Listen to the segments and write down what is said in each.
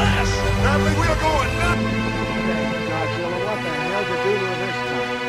less. Bradley, we are going nuts. Godzilla, what the hell did you do this time?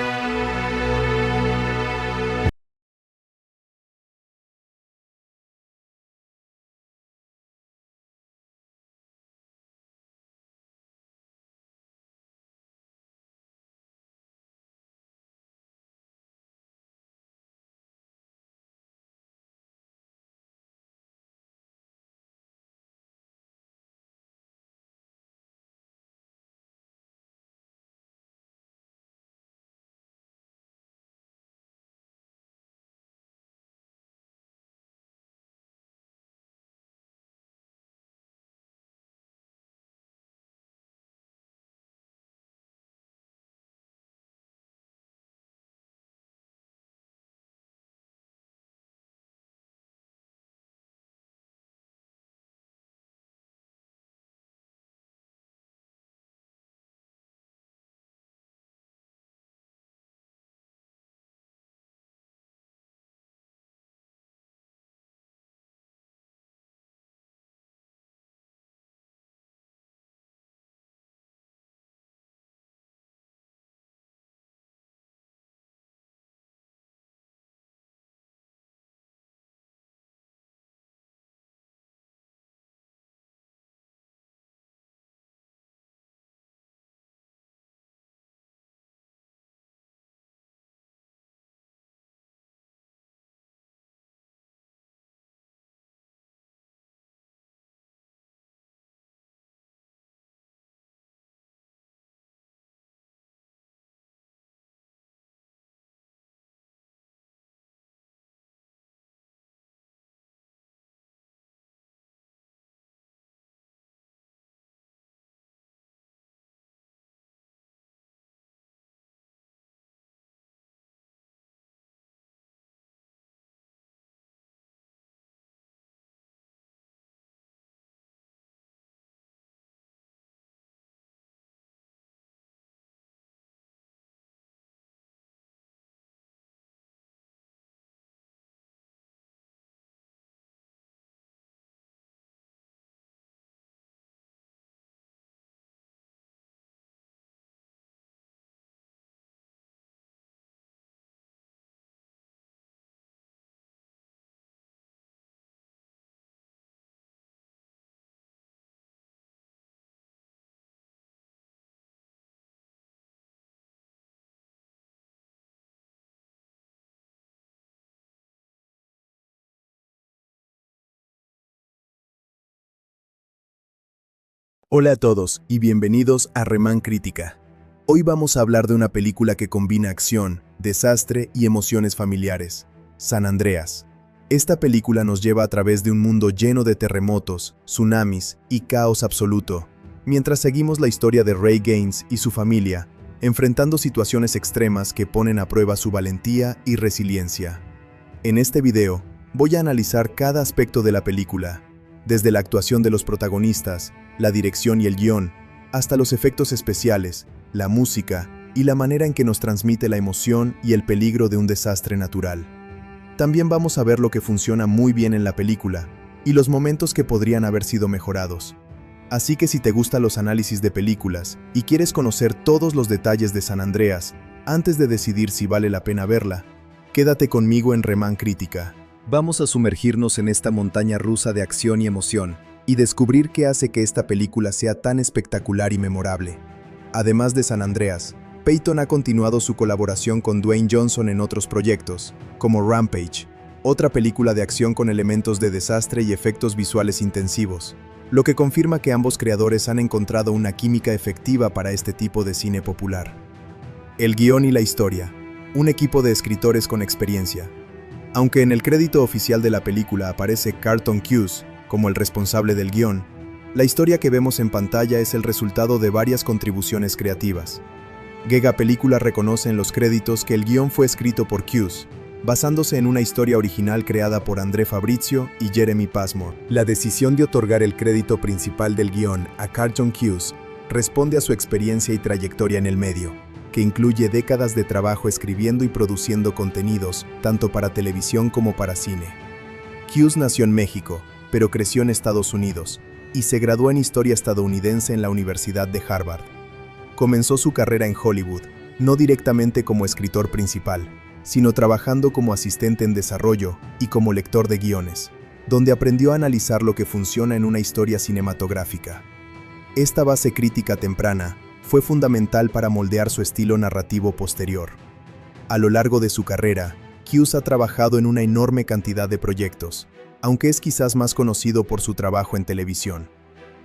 Hola a todos y bienvenidos a Remán Crítica. Hoy vamos a hablar de una película que combina acción, desastre y emociones familiares, San Andreas. Esta película nos lleva a través de un mundo lleno de terremotos, tsunamis y caos absoluto, mientras seguimos la historia de Ray Gaines y su familia, enfrentando situaciones extremas que ponen a prueba su valentía y resiliencia. En este video, voy a analizar cada aspecto de la película, desde la actuación de los protagonistas, la dirección y el guión, hasta los efectos especiales, la música y la manera en que nos transmite la emoción y el peligro de un desastre natural. También vamos a ver lo que funciona muy bien en la película y los momentos que podrían haber sido mejorados. Así que si te gustan los análisis de películas y quieres conocer todos los detalles de San Andreas antes de decidir si vale la pena verla, quédate conmigo en Remán Crítica. Vamos a sumergirnos en esta montaña rusa de acción y emoción y descubrir qué hace que esta película sea tan espectacular y memorable. Además de San Andreas, Peyton ha continuado su colaboración con Dwayne Johnson en otros proyectos, como Rampage, otra película de acción con elementos de desastre y efectos visuales intensivos, lo que confirma que ambos creadores han encontrado una química efectiva para este tipo de cine popular. El guión y la historia, un equipo de escritores con experiencia. Aunque en el crédito oficial de la película aparece Carlton Cuse como el responsable del guión, la historia que vemos en pantalla es el resultado de varias contribuciones creativas. Gega Película reconoce en los créditos que el guión fue escrito por Cuse, basándose en una historia original creada por André Fabrizio y Jeremy Passmore. La decisión de otorgar el crédito principal del guión a Carlton Cuse responde a su experiencia y trayectoria en el medio, que incluye décadas de trabajo escribiendo y produciendo contenidos, tanto para televisión como para cine. Cuse nació en México, pero creció en Estados Unidos y se graduó en Historia Estadounidense en la Universidad de Harvard. Comenzó su carrera en Hollywood, no directamente como escritor principal, sino trabajando como asistente en desarrollo y como lector de guiones, donde aprendió a analizar lo que funciona en una historia cinematográfica. Esta base crítica temprana fue fundamental para moldear su estilo narrativo posterior. A lo largo de su carrera, Cuse ha trabajado en una enorme cantidad de proyectos, aunque es quizás más conocido por su trabajo en televisión.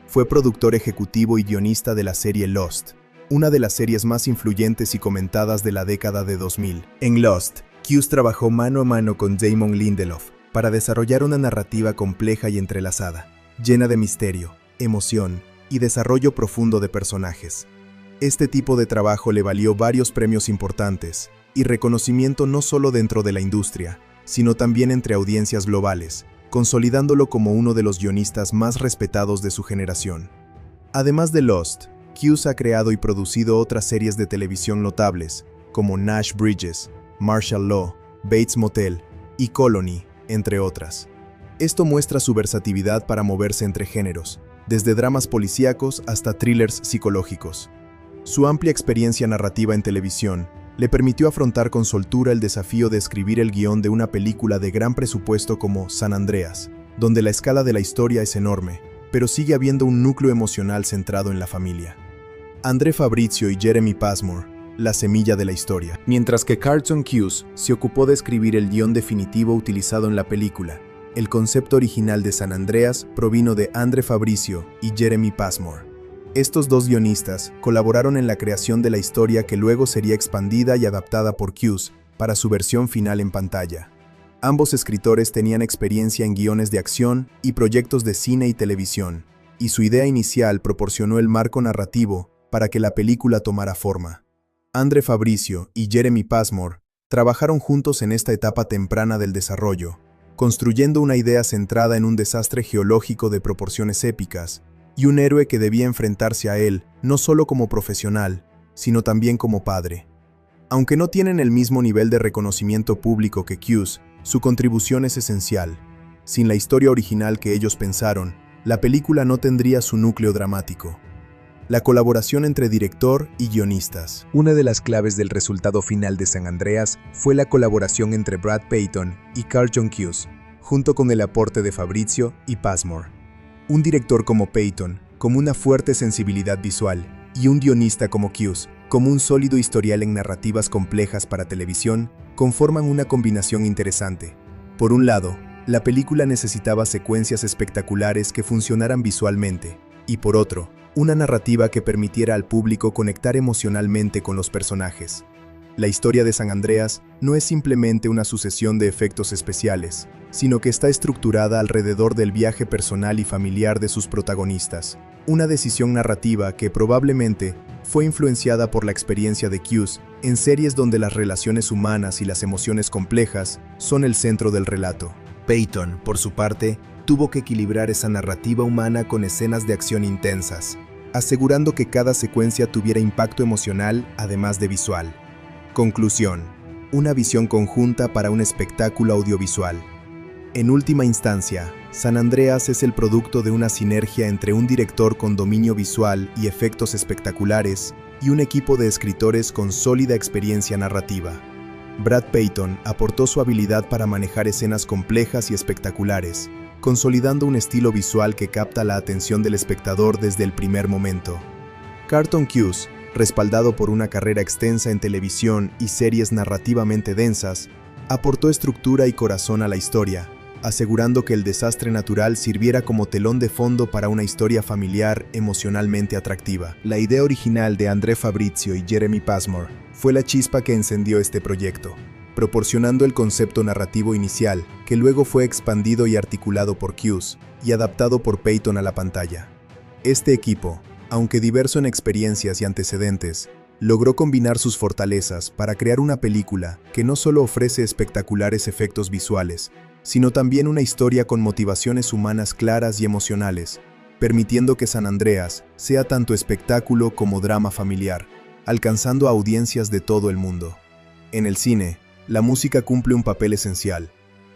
Fue productor ejecutivo y guionista de la serie Lost, una de las series más influyentes y comentadas de la década de 2000. En Lost, Cuse trabajó mano a mano con Damon Lindelof para desarrollar una narrativa compleja y entrelazada, llena de misterio, emoción y desarrollo profundo de personajes. Este tipo de trabajo le valió varios premios importantes y reconocimiento no solo dentro de la industria, sino también entre audiencias globales, consolidándolo como uno de los guionistas más respetados de su generación. Además de Lost, Cuse ha creado y producido otras series de televisión notables, como Nash Bridges, Martial Law, Bates Motel y Colony, entre otras. Esto muestra su versatilidad para moverse entre géneros, desde dramas policíacos hasta thrillers psicológicos. Su amplia experiencia narrativa en televisión le permitió afrontar con soltura el desafío de escribir el guión de una película de gran presupuesto como San Andreas, donde la escala de la historia es enorme, pero sigue habiendo un núcleo emocional centrado en la familia. André Fabrizio y Jeremy Passmore, la semilla de la historia. Mientras que Carlton Cuse se ocupó de escribir el guión definitivo utilizado en la película, el concepto original de San Andreas provino de André Fabrizio y Jeremy Passmore. Estos dos guionistas colaboraron en la creación de la historia que luego sería expandida y adaptada por Cuse para su versión final en pantalla. Ambos escritores tenían experiencia en guiones de acción y proyectos de cine y televisión, y su idea inicial proporcionó el marco narrativo para que la película tomara forma. André Fabrizio y Jeremy Passmore trabajaron juntos en esta etapa temprana del desarrollo, construyendo una idea centrada en un desastre geológico de proporciones épicas y un héroe que debía enfrentarse a él no solo como profesional, sino también como padre. Aunque no tienen el mismo nivel de reconocimiento público que Cuse, su contribución es esencial. Sin la historia original que ellos pensaron, la película no tendría su núcleo dramático. La colaboración entre director y guionistas. Una de las claves del resultado final de San Andreas fue la colaboración entre Brad Peyton y Carlton Cuse, junto con el aporte de Fabrizio y Passmore. Un director como Peyton, como una fuerte sensibilidad visual, y un guionista como Cuse, como un sólido historial en narrativas complejas para televisión, conforman una combinación interesante. Por un lado, la película necesitaba secuencias espectaculares que funcionaran visualmente, y por otro, una narrativa que permitiera al público conectar emocionalmente con los personajes. La historia de San Andreas no es simplemente una sucesión de efectos especiales, sino que está estructurada alrededor del viaje personal y familiar de sus protagonistas, una decisión narrativa que probablemente fue influenciada por la experiencia de Cuse en series donde las relaciones humanas y las emociones complejas son el centro del relato. Peyton, por su parte, tuvo que equilibrar esa narrativa humana con escenas de acción intensas, asegurando que cada secuencia tuviera impacto emocional además de visual. Conclusión: una visión conjunta para un espectáculo audiovisual. En última instancia, San Andreas es el producto de una sinergia entre un director con dominio visual y efectos espectaculares y un equipo de escritores con sólida experiencia narrativa. Brad Peyton aportó su habilidad para manejar escenas complejas y espectaculares, consolidando un estilo visual que capta la atención del espectador desde el primer momento. Carlton Cuse, respaldado por una carrera extensa en televisión y series narrativamente densas, aportó estructura y corazón a la historia, asegurando que el desastre natural sirviera como telón de fondo para una historia familiar emocionalmente atractiva. La idea original de André Fabrizio y Jeremy Passmore fue la chispa que encendió este proyecto, proporcionando el concepto narrativo inicial, que luego fue expandido y articulado por Cuse y adaptado por Peyton a la pantalla. Este equipo, aunque diverso en experiencias y antecedentes, logró combinar sus fortalezas para crear una película que no solo ofrece espectaculares efectos visuales, sino también una historia con motivaciones humanas claras y emocionales, permitiendo que San Andreas sea tanto espectáculo como drama familiar, alcanzando a audiencias de todo el mundo. En el cine, la música cumple un papel esencial.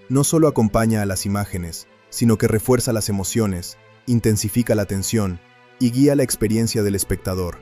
No solo acompaña a las imágenes, sino que refuerza las emociones, intensifica la tensión y guía la experiencia del espectador.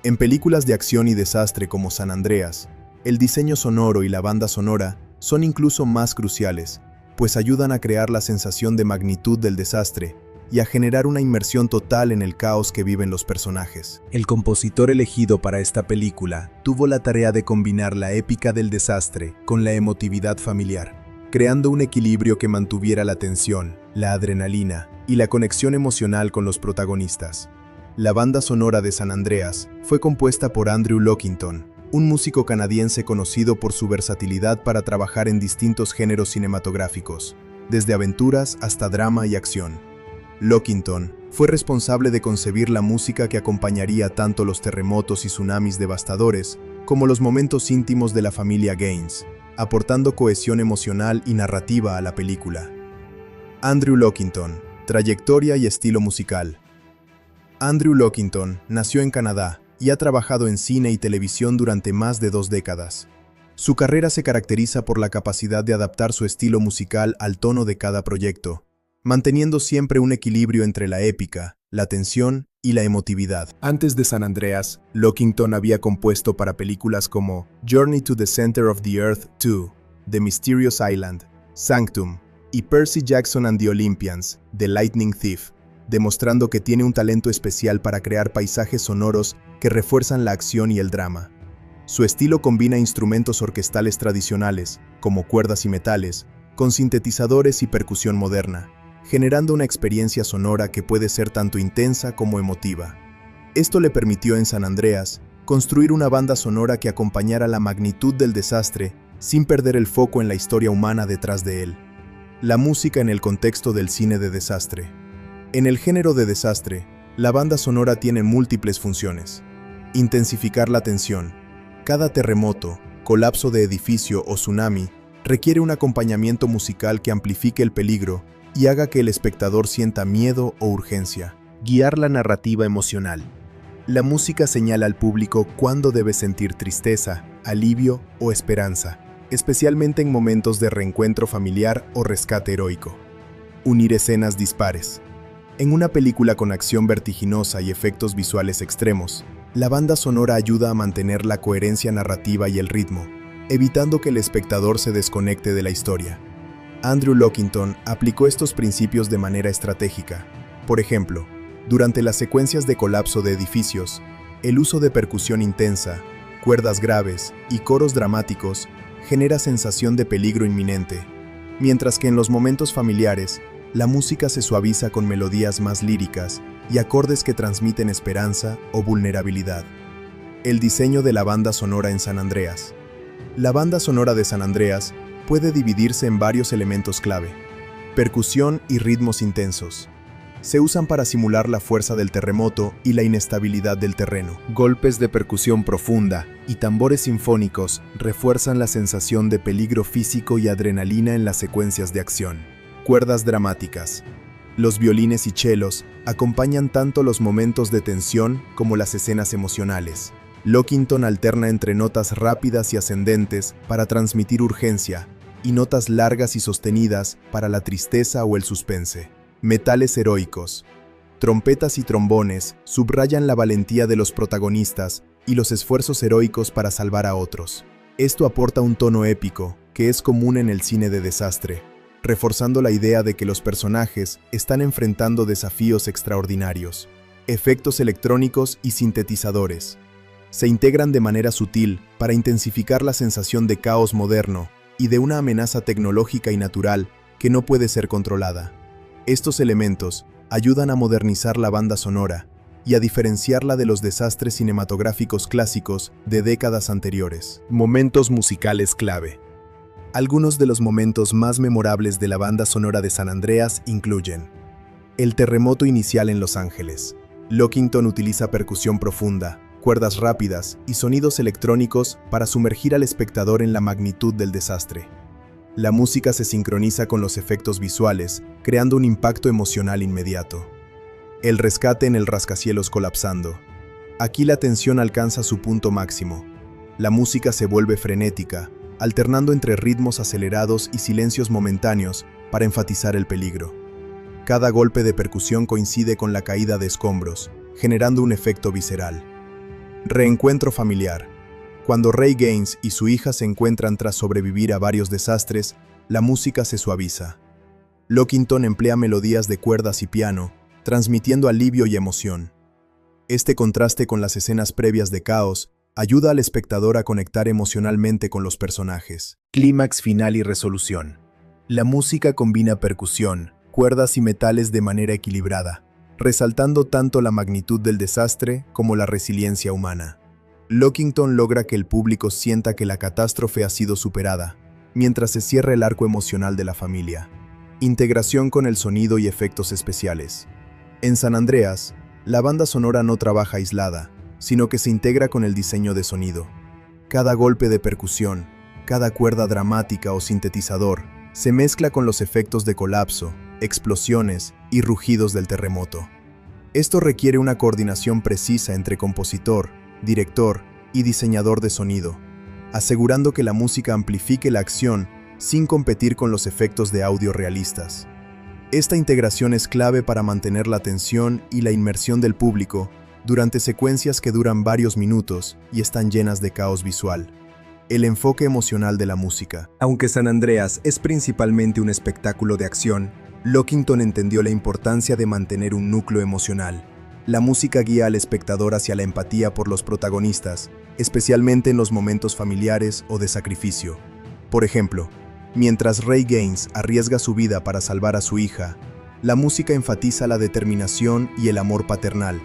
En películas de acción y desastre como San Andreas, el diseño sonoro y la banda sonora son incluso más cruciales, pues ayudan a crear la sensación de magnitud del desastre y a generar una inmersión total en el caos que viven los personajes. El compositor elegido para esta película tuvo la tarea de combinar la épica del desastre con la emotividad familiar, creando un equilibrio que mantuviera la tensión, la adrenalina y la conexión emocional con los protagonistas. La banda sonora de San Andreas fue compuesta por Andrew Lockington, un músico canadiense conocido por su versatilidad para trabajar en distintos géneros cinematográficos, desde aventuras hasta drama y acción. Lockington fue responsable de concebir la música que acompañaría tanto los terremotos y tsunamis devastadores como los momentos íntimos de la familia Gaines, aportando cohesión emocional y narrativa a la película. Andrew Lockington, trayectoria y estilo musical. Andrew Lockington nació en Canadá y ha trabajado en cine y televisión durante más de 2 décadas. Su carrera se caracteriza por la capacidad de adaptar su estilo musical al tono de cada proyecto, manteniendo siempre un equilibrio entre la épica, la tensión y la emotividad. Antes de San Andreas, Lockington había compuesto para películas como Journey to the Center of the Earth 2, The Mysterious Island, Sanctum y Percy Jackson and the Olympians, The Lightning Thief, demostrando que tiene un talento especial para crear paisajes sonoros que refuerzan la acción y el drama. Su estilo combina instrumentos orquestales tradicionales, como cuerdas y metales, con sintetizadores y percusión moderna, generando una experiencia sonora que puede ser tanto intensa como emotiva. Esto le permitió en San Andreas construir una banda sonora que acompañara la magnitud del desastre sin perder el foco en la historia humana detrás de él. La música en el contexto del cine de desastre. En el género de desastre, la banda sonora tiene múltiples funciones. Intensificar la tensión. Cada terremoto, colapso de edificio o tsunami requiere un acompañamiento musical que amplifique el peligro y haga que el espectador sienta miedo o urgencia. Guiar la narrativa emocional. La música señala al público cuándo debe sentir tristeza, alivio o esperanza, especialmente en momentos de reencuentro familiar o rescate heroico. Unir escenas dispares. En una película con acción vertiginosa y efectos visuales extremos, la banda sonora ayuda a mantener la coherencia narrativa y el ritmo, evitando que el espectador se desconecte de la historia. Andrew Lockington aplicó estos principios de manera estratégica. Por ejemplo, durante las secuencias de colapso de edificios, el uso de percusión intensa, cuerdas graves y coros dramáticos genera sensación de peligro inminente, mientras que en los momentos familiares, la música se suaviza con melodías más líricas y acordes que transmiten esperanza o vulnerabilidad. El diseño de la banda sonora en San Andreas. La banda sonora de San Andreas puede dividirse en varios elementos clave. Percusión y ritmos intensos. Se usan para simular la fuerza del terremoto y la inestabilidad del terreno. Golpes de percusión profunda y tambores sinfónicos refuerzan la sensación de peligro físico y adrenalina en las secuencias de acción. Cuerdas dramáticas. Los violines y chelos acompañan tanto los momentos de tensión como las escenas emocionales. Lockington alterna entre notas rápidas y ascendentes para transmitir urgencia y notas largas y sostenidas para la tristeza o el suspense. Metales heroicos. Trompetas y trombones subrayan la valentía de los protagonistas y los esfuerzos heroicos para salvar a otros. Esto aporta un tono épico que es común en el cine de desastre, reforzando la idea de que los personajes están enfrentando desafíos extraordinarios. Efectos electrónicos y sintetizadores. Se integran de manera sutil para intensificar la sensación de caos moderno y de una amenaza tecnológica y natural que no puede ser controlada. Estos elementos ayudan a modernizar la banda sonora y a diferenciarla de los desastres cinematográficos clásicos de décadas anteriores. Momentos musicales clave. Algunos de los momentos más memorables de la banda sonora de San Andreas incluyen el terremoto inicial en Los Ángeles. Lockington utiliza percusión profunda, cuerdas rápidas y sonidos electrónicos para sumergir al espectador en la magnitud del desastre. La música se sincroniza con los efectos visuales, creando un impacto emocional inmediato. El rescate en el rascacielos colapsando. Aquí la tensión alcanza su punto máximo. La música se vuelve frenética, alternando entre ritmos acelerados y silencios momentáneos para enfatizar el peligro. Cada golpe de percusión coincide con la caída de escombros, generando un efecto visceral. Reencuentro familiar. Cuando Ray Gaines y su hija se encuentran tras sobrevivir a varios desastres, la música se suaviza. Lockington emplea melodías de cuerdas y piano, transmitiendo alivio y emoción. Este contraste con las escenas previas de caos ayuda al espectador a conectar emocionalmente con los personajes. Clímax final y resolución. La música combina percusión, cuerdas y metales de manera equilibrada, resaltando tanto la magnitud del desastre como la resiliencia humana. Lockington logra que el público sienta que la catástrofe ha sido superada, mientras se cierra el arco emocional de la familia. Integración con el sonido y efectos especiales. En San Andreas, la banda sonora no trabaja aislada, sino que se integra con el diseño de sonido. Cada golpe de percusión, cada cuerda dramática o sintetizador, se mezcla con los efectos de colapso, explosiones y rugidos del terremoto. Esto requiere una coordinación precisa entre compositor, director y diseñador de sonido, asegurando que la música amplifique la acción sin competir con los efectos de audio realistas. Esta integración es clave para mantener la atención y la inmersión del público durante secuencias que duran varios minutos y están llenas de caos visual. El enfoque emocional de la música. Aunque San Andreas es principalmente un espectáculo de acción, Lockington entendió la importancia de mantener un núcleo emocional. La música guía al espectador hacia la empatía por los protagonistas, especialmente en los momentos familiares o de sacrificio. Por ejemplo, mientras Ray Gaines arriesga su vida para salvar a su hija, la música enfatiza la determinación y el amor paternal,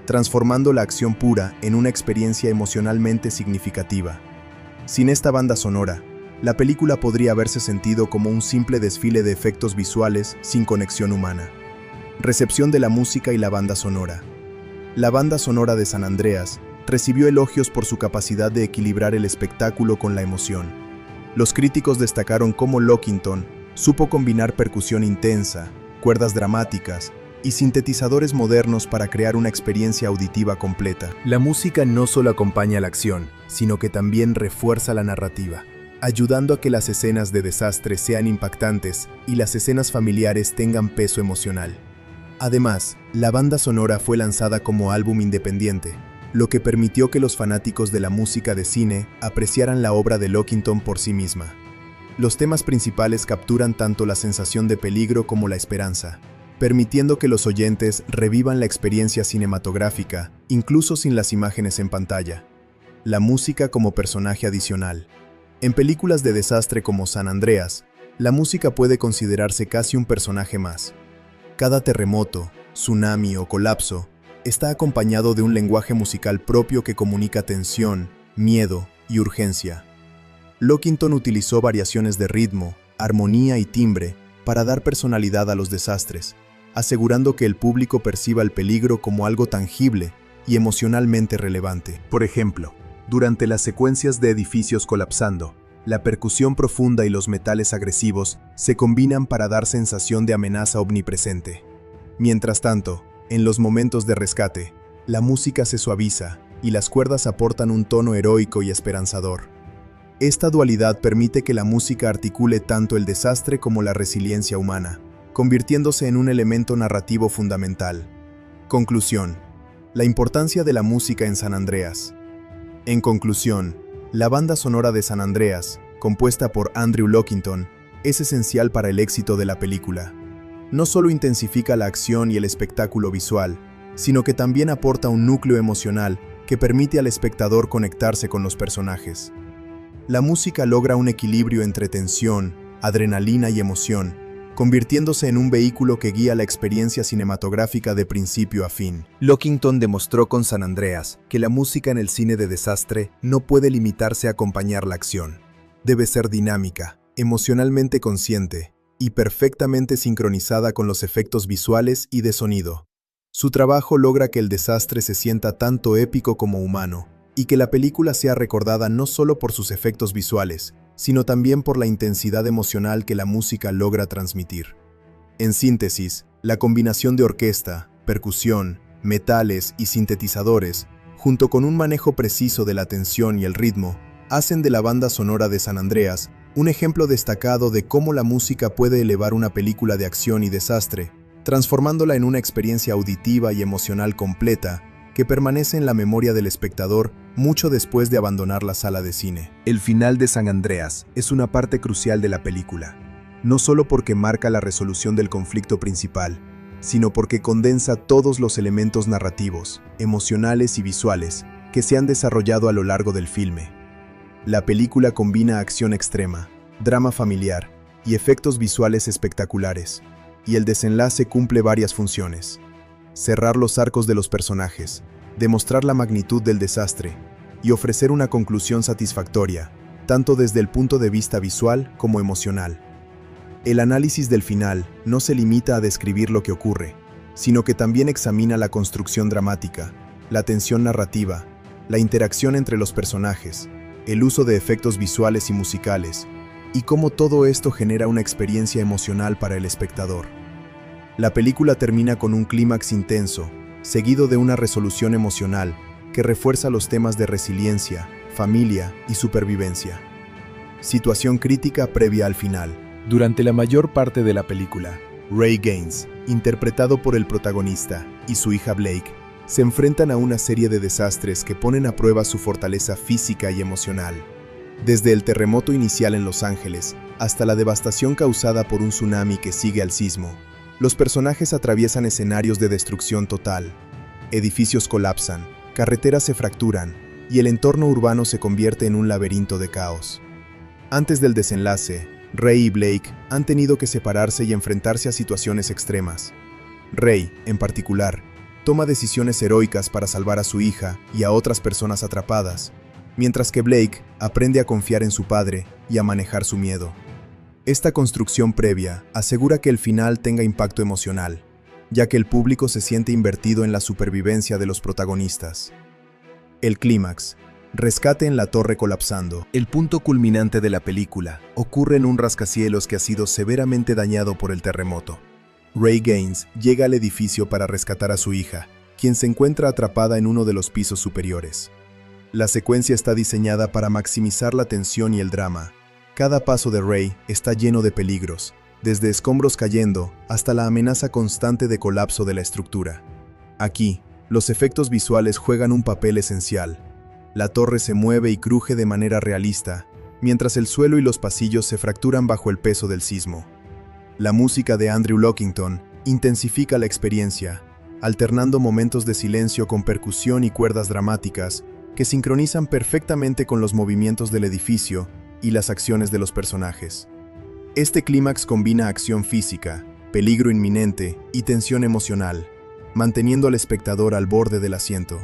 transformando la acción pura en una experiencia emocionalmente significativa. Sin esta banda sonora, la película podría haberse sentido como un simple desfile de efectos visuales sin conexión humana. Recepción de la música y la banda sonora. La banda sonora de San Andreas recibió elogios por su capacidad de equilibrar el espectáculo con la emoción. Los críticos destacaron cómo Lockington supo combinar percusión intensa, cuerdas dramáticas y sintetizadores modernos para crear una experiencia auditiva completa. La música no solo acompaña la acción, sino que también refuerza la narrativa, ayudando a que las escenas de desastre sean impactantes y las escenas familiares tengan peso emocional. Además, la banda sonora fue lanzada como álbum independiente, lo que permitió que los fanáticos de la música de cine apreciaran la obra de Lockington por sí misma. Los temas principales capturan tanto la sensación de peligro como la esperanza, permitiendo que los oyentes revivan la experiencia cinematográfica, incluso sin las imágenes en pantalla. La música como personaje adicional. En películas de desastre como San Andreas, la música puede considerarse casi un personaje más. Cada terremoto, tsunami o colapso está acompañado de un lenguaje musical propio que comunica tensión, miedo y urgencia. Lockington utilizó variaciones de ritmo, armonía y timbre para dar personalidad a los desastres, asegurando que el público perciba el peligro como algo tangible y emocionalmente relevante. Por ejemplo, durante las secuencias de edificios colapsando, la percusión profunda y los metales agresivos se combinan para dar sensación de amenaza omnipresente. Mientras tanto, en los momentos de rescate, la música se suaviza y las cuerdas aportan un tono heroico y esperanzador. Esta dualidad permite que la música articule tanto el desastre como la resiliencia humana, convirtiéndose en un elemento narrativo fundamental. Conclusión. La importancia de la música en San Andreas. En conclusión, la banda sonora de San Andreas, compuesta por Andrew Lockington, es esencial para el éxito de la película. No solo intensifica la acción y el espectáculo visual, sino que también aporta un núcleo emocional que permite al espectador conectarse con los personajes. La música logra un equilibrio entre tensión, adrenalina y emoción, convirtiéndose en un vehículo que guía la experiencia cinematográfica de principio a fin. Lockington demostró con San Andreas que la música en el cine de desastre no puede limitarse a acompañar la acción. Debe ser dinámica, emocionalmente consciente y perfectamente sincronizada con los efectos visuales y de sonido. Su trabajo logra que el desastre se sienta tanto épico como humano, y que la película sea recordada no solo por sus efectos visuales, sino también por la intensidad emocional que la música logra transmitir. En síntesis, la combinación de orquesta, percusión, metales y sintetizadores, junto con un manejo preciso de la tensión y el ritmo, hacen de la banda sonora de San Andreas un ejemplo destacado de cómo la música puede elevar una película de acción y desastre transformándola en una experiencia auditiva y emocional completa que permanece en la memoria del espectador mucho después de abandonar la sala de cine. El final de San Andreas es una parte crucial de la película, no solo porque marca la resolución del conflicto principal, sino porque condensa todos los elementos narrativos, emocionales y visuales que se han desarrollado a lo largo del filme. La película combina acción extrema, drama familiar y efectos visuales espectaculares, y el desenlace cumple varias funciones: cerrar los arcos de los personajes, demostrar la magnitud del desastre y ofrecer una conclusión satisfactoria, tanto desde el punto de vista visual como emocional. El análisis del final no se limita a describir lo que ocurre, sino que también examina la construcción dramática, la tensión narrativa, la interacción entre los personajes, el uso de efectos visuales y musicales, y cómo todo esto genera una experiencia emocional para el espectador. La película termina con un clímax intenso, seguido de una resolución emocional que refuerza los temas de resiliencia, familia y supervivencia. Situación crítica previa al final. Durante la mayor parte de la película, Ray Gaines, interpretado por el protagonista, y su hija Blake, se enfrentan a una serie de desastres que ponen a prueba su fortaleza física y emocional. Desde el terremoto inicial en Los Ángeles hasta la devastación causada por un tsunami que sigue al sismo, los personajes atraviesan escenarios de destrucción total. Edificios colapsan, carreteras se fracturan y el entorno urbano se convierte en un laberinto de caos. Antes del desenlace, Ray y Blake han tenido que separarse y enfrentarse a situaciones extremas. Ray, en particular, toma decisiones heroicas para salvar a su hija y a otras personas atrapadas, mientras que Blake aprende a confiar en su padre y a manejar su miedo. Esta construcción previa asegura que el final tenga impacto emocional, ya que el público se siente invertido en la supervivencia de los protagonistas. El clímax, rescate en la torre colapsando. El punto culminante de la película ocurre en un rascacielos que ha sido severamente dañado por el terremoto. Ray Gaines llega al edificio para rescatar a su hija, quien se encuentra atrapada en uno de los pisos superiores. La secuencia está diseñada para maximizar la tensión y el drama. Cada paso de Ray está lleno de peligros, desde escombros cayendo hasta la amenaza constante de colapso de la estructura. Aquí, los efectos visuales juegan un papel esencial. La torre se mueve y cruje de manera realista, mientras el suelo y los pasillos se fracturan bajo el peso del sismo. La música de Andrew Lockington intensifica la experiencia, alternando momentos de silencio con percusión y cuerdas dramáticas que sincronizan perfectamente con los movimientos del edificio y las acciones de los personajes. Este clímax combina acción física, peligro inminente y tensión emocional, manteniendo al espectador al borde del asiento.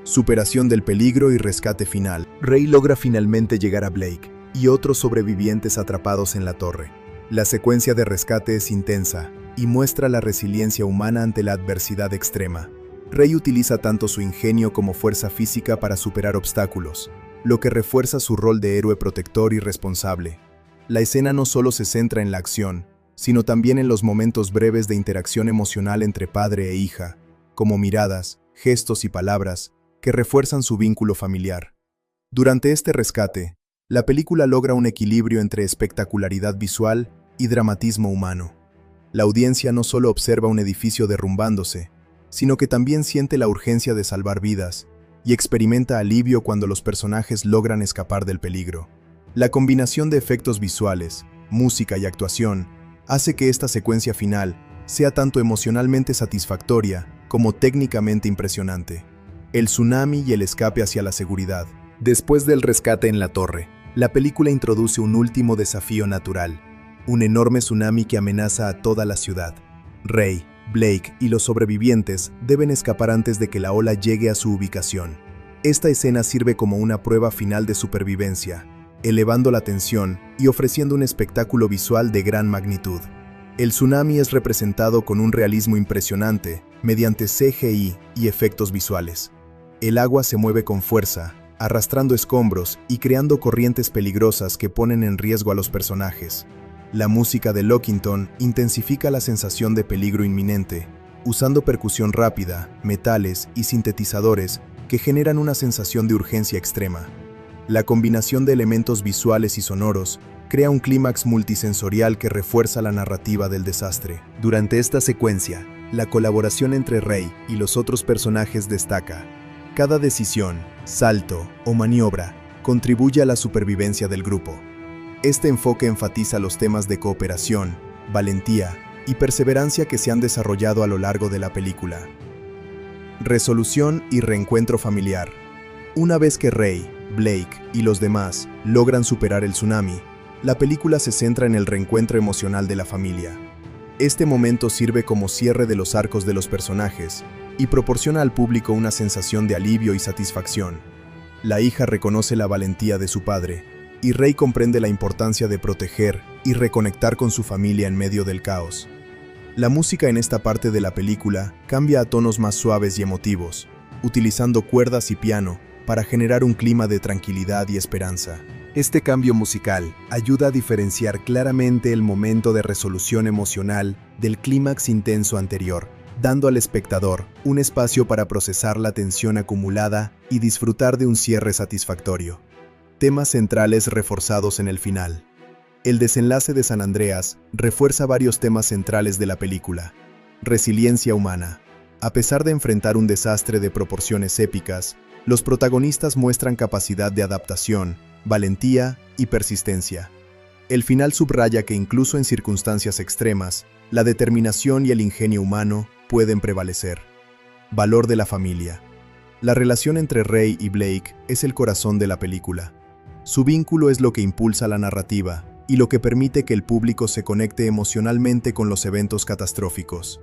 Superación del peligro y rescate final. Ray logra finalmente llegar a Blake y otros sobrevivientes atrapados en la torre. La secuencia de rescate es intensa y muestra la resiliencia humana ante la adversidad extrema. Ray utiliza tanto su ingenio como fuerza física para superar obstáculos, lo que refuerza su rol de héroe protector y responsable. La escena no solo se centra en la acción, sino también en los momentos breves de interacción emocional entre padre e hija, como miradas, gestos y palabras, que refuerzan su vínculo familiar. Durante este rescate, la película logra un equilibrio entre espectacularidad visual y dramatismo humano. La audiencia no solo observa un edificio derrumbándose, sino que también siente la urgencia de salvar vidas y experimenta alivio cuando los personajes logran escapar del peligro. La combinación de efectos visuales, música y actuación hace que esta secuencia final sea tanto emocionalmente satisfactoria como técnicamente impresionante. El tsunami y el escape hacia la seguridad. Después del rescate en la torre, la película introduce un último desafío natural, un enorme tsunami que amenaza a toda la ciudad. Ray, Blake y los sobrevivientes deben escapar antes de que la ola llegue a su ubicación. Esta escena sirve como una prueba final de supervivencia, elevando la tensión y ofreciendo un espectáculo visual de gran magnitud. El tsunami es representado con un realismo impresionante mediante CGI y efectos visuales. El agua se mueve con fuerza, arrastrando escombros y creando corrientes peligrosas que ponen en riesgo a los personajes. La música de Lockington intensifica la sensación de peligro inminente, usando percusión rápida, metales y sintetizadores que generan una sensación de urgencia extrema. La combinación de elementos visuales y sonoros crea un clímax multisensorial que refuerza la narrativa del desastre. Durante esta secuencia, la colaboración entre Rey y los otros personajes destaca. Cada decisión, salto o maniobra contribuye a la supervivencia del grupo. Este enfoque enfatiza los temas de cooperación, valentía y perseverancia que se han desarrollado a lo largo de la película. Resolución y reencuentro familiar. Una vez que Rey, Blake y los demás logran superar el tsunami, la película se centra en el reencuentro emocional de la familia. Este momento sirve como cierre de los arcos de los personajes y proporciona al público una sensación de alivio y satisfacción. La hija reconoce la valentía de su padre, y Rey comprende la importancia de proteger y reconectar con su familia en medio del caos. La música en esta parte de la película cambia a tonos más suaves y emotivos, utilizando cuerdas y piano para generar un clima de tranquilidad y esperanza. Este cambio musical ayuda a diferenciar claramente el momento de resolución emocional del clímax intenso anterior, dando al espectador un espacio para procesar la tensión acumulada y disfrutar de un cierre satisfactorio. Temas centrales reforzados en el final. El desenlace de San Andreas refuerza varios temas centrales de la película. Resiliencia humana. A pesar de enfrentar un desastre de proporciones épicas, los protagonistas muestran capacidad de adaptación, valentía y persistencia. El final subraya que incluso en circunstancias extremas, la determinación y el ingenio humano pueden prevalecer. Valor de la familia. La relación entre Rey y Blake es el corazón de la película. Su vínculo es lo que impulsa la narrativa y lo que permite que el público se conecte emocionalmente con los eventos catastróficos.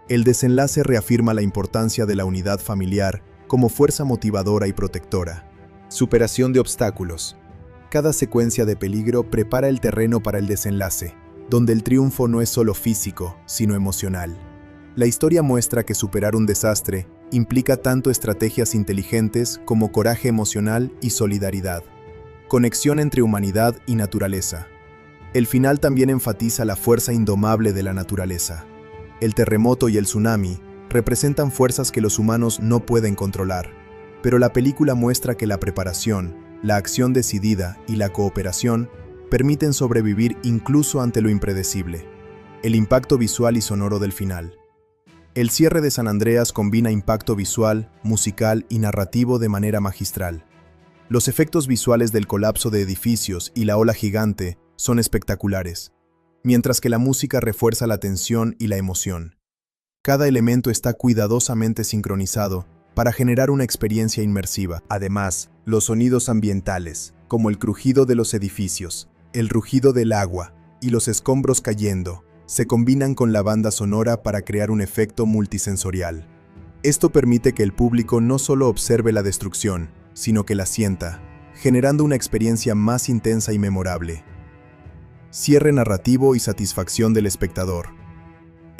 El desenlace reafirma la importancia de la unidad familiar como fuerza motivadora y protectora. Superación de obstáculos. Cada secuencia de peligro prepara el terreno para el desenlace, donde el triunfo no es solo físico, sino emocional. La historia muestra que superar un desastre implica tanto estrategias inteligentes como coraje emocional y solidaridad. Conexión entre humanidad y naturaleza. El final también enfatiza la fuerza indomable de la naturaleza. El terremoto y el tsunami representan fuerzas que los humanos no pueden controlar, pero la película muestra que la preparación, la acción decidida y la cooperación permiten sobrevivir incluso ante lo impredecible. El impacto visual y sonoro del final. El cierre de San Andreas combina impacto visual, musical y narrativo de manera magistral. Los efectos visuales del colapso de edificios y la ola gigante son espectaculares, mientras que la música refuerza la tensión y la emoción. Cada elemento está cuidadosamente sincronizado para generar una experiencia inmersiva. Además, los sonidos ambientales, como el crujido de los edificios, el rugido del agua y los escombros cayendo, se combinan con la banda sonora para crear un efecto multisensorial. Esto permite que el público no solo observe la destrucción, sino que la sienta, generando una experiencia más intensa y memorable. Cierre narrativo y satisfacción del espectador.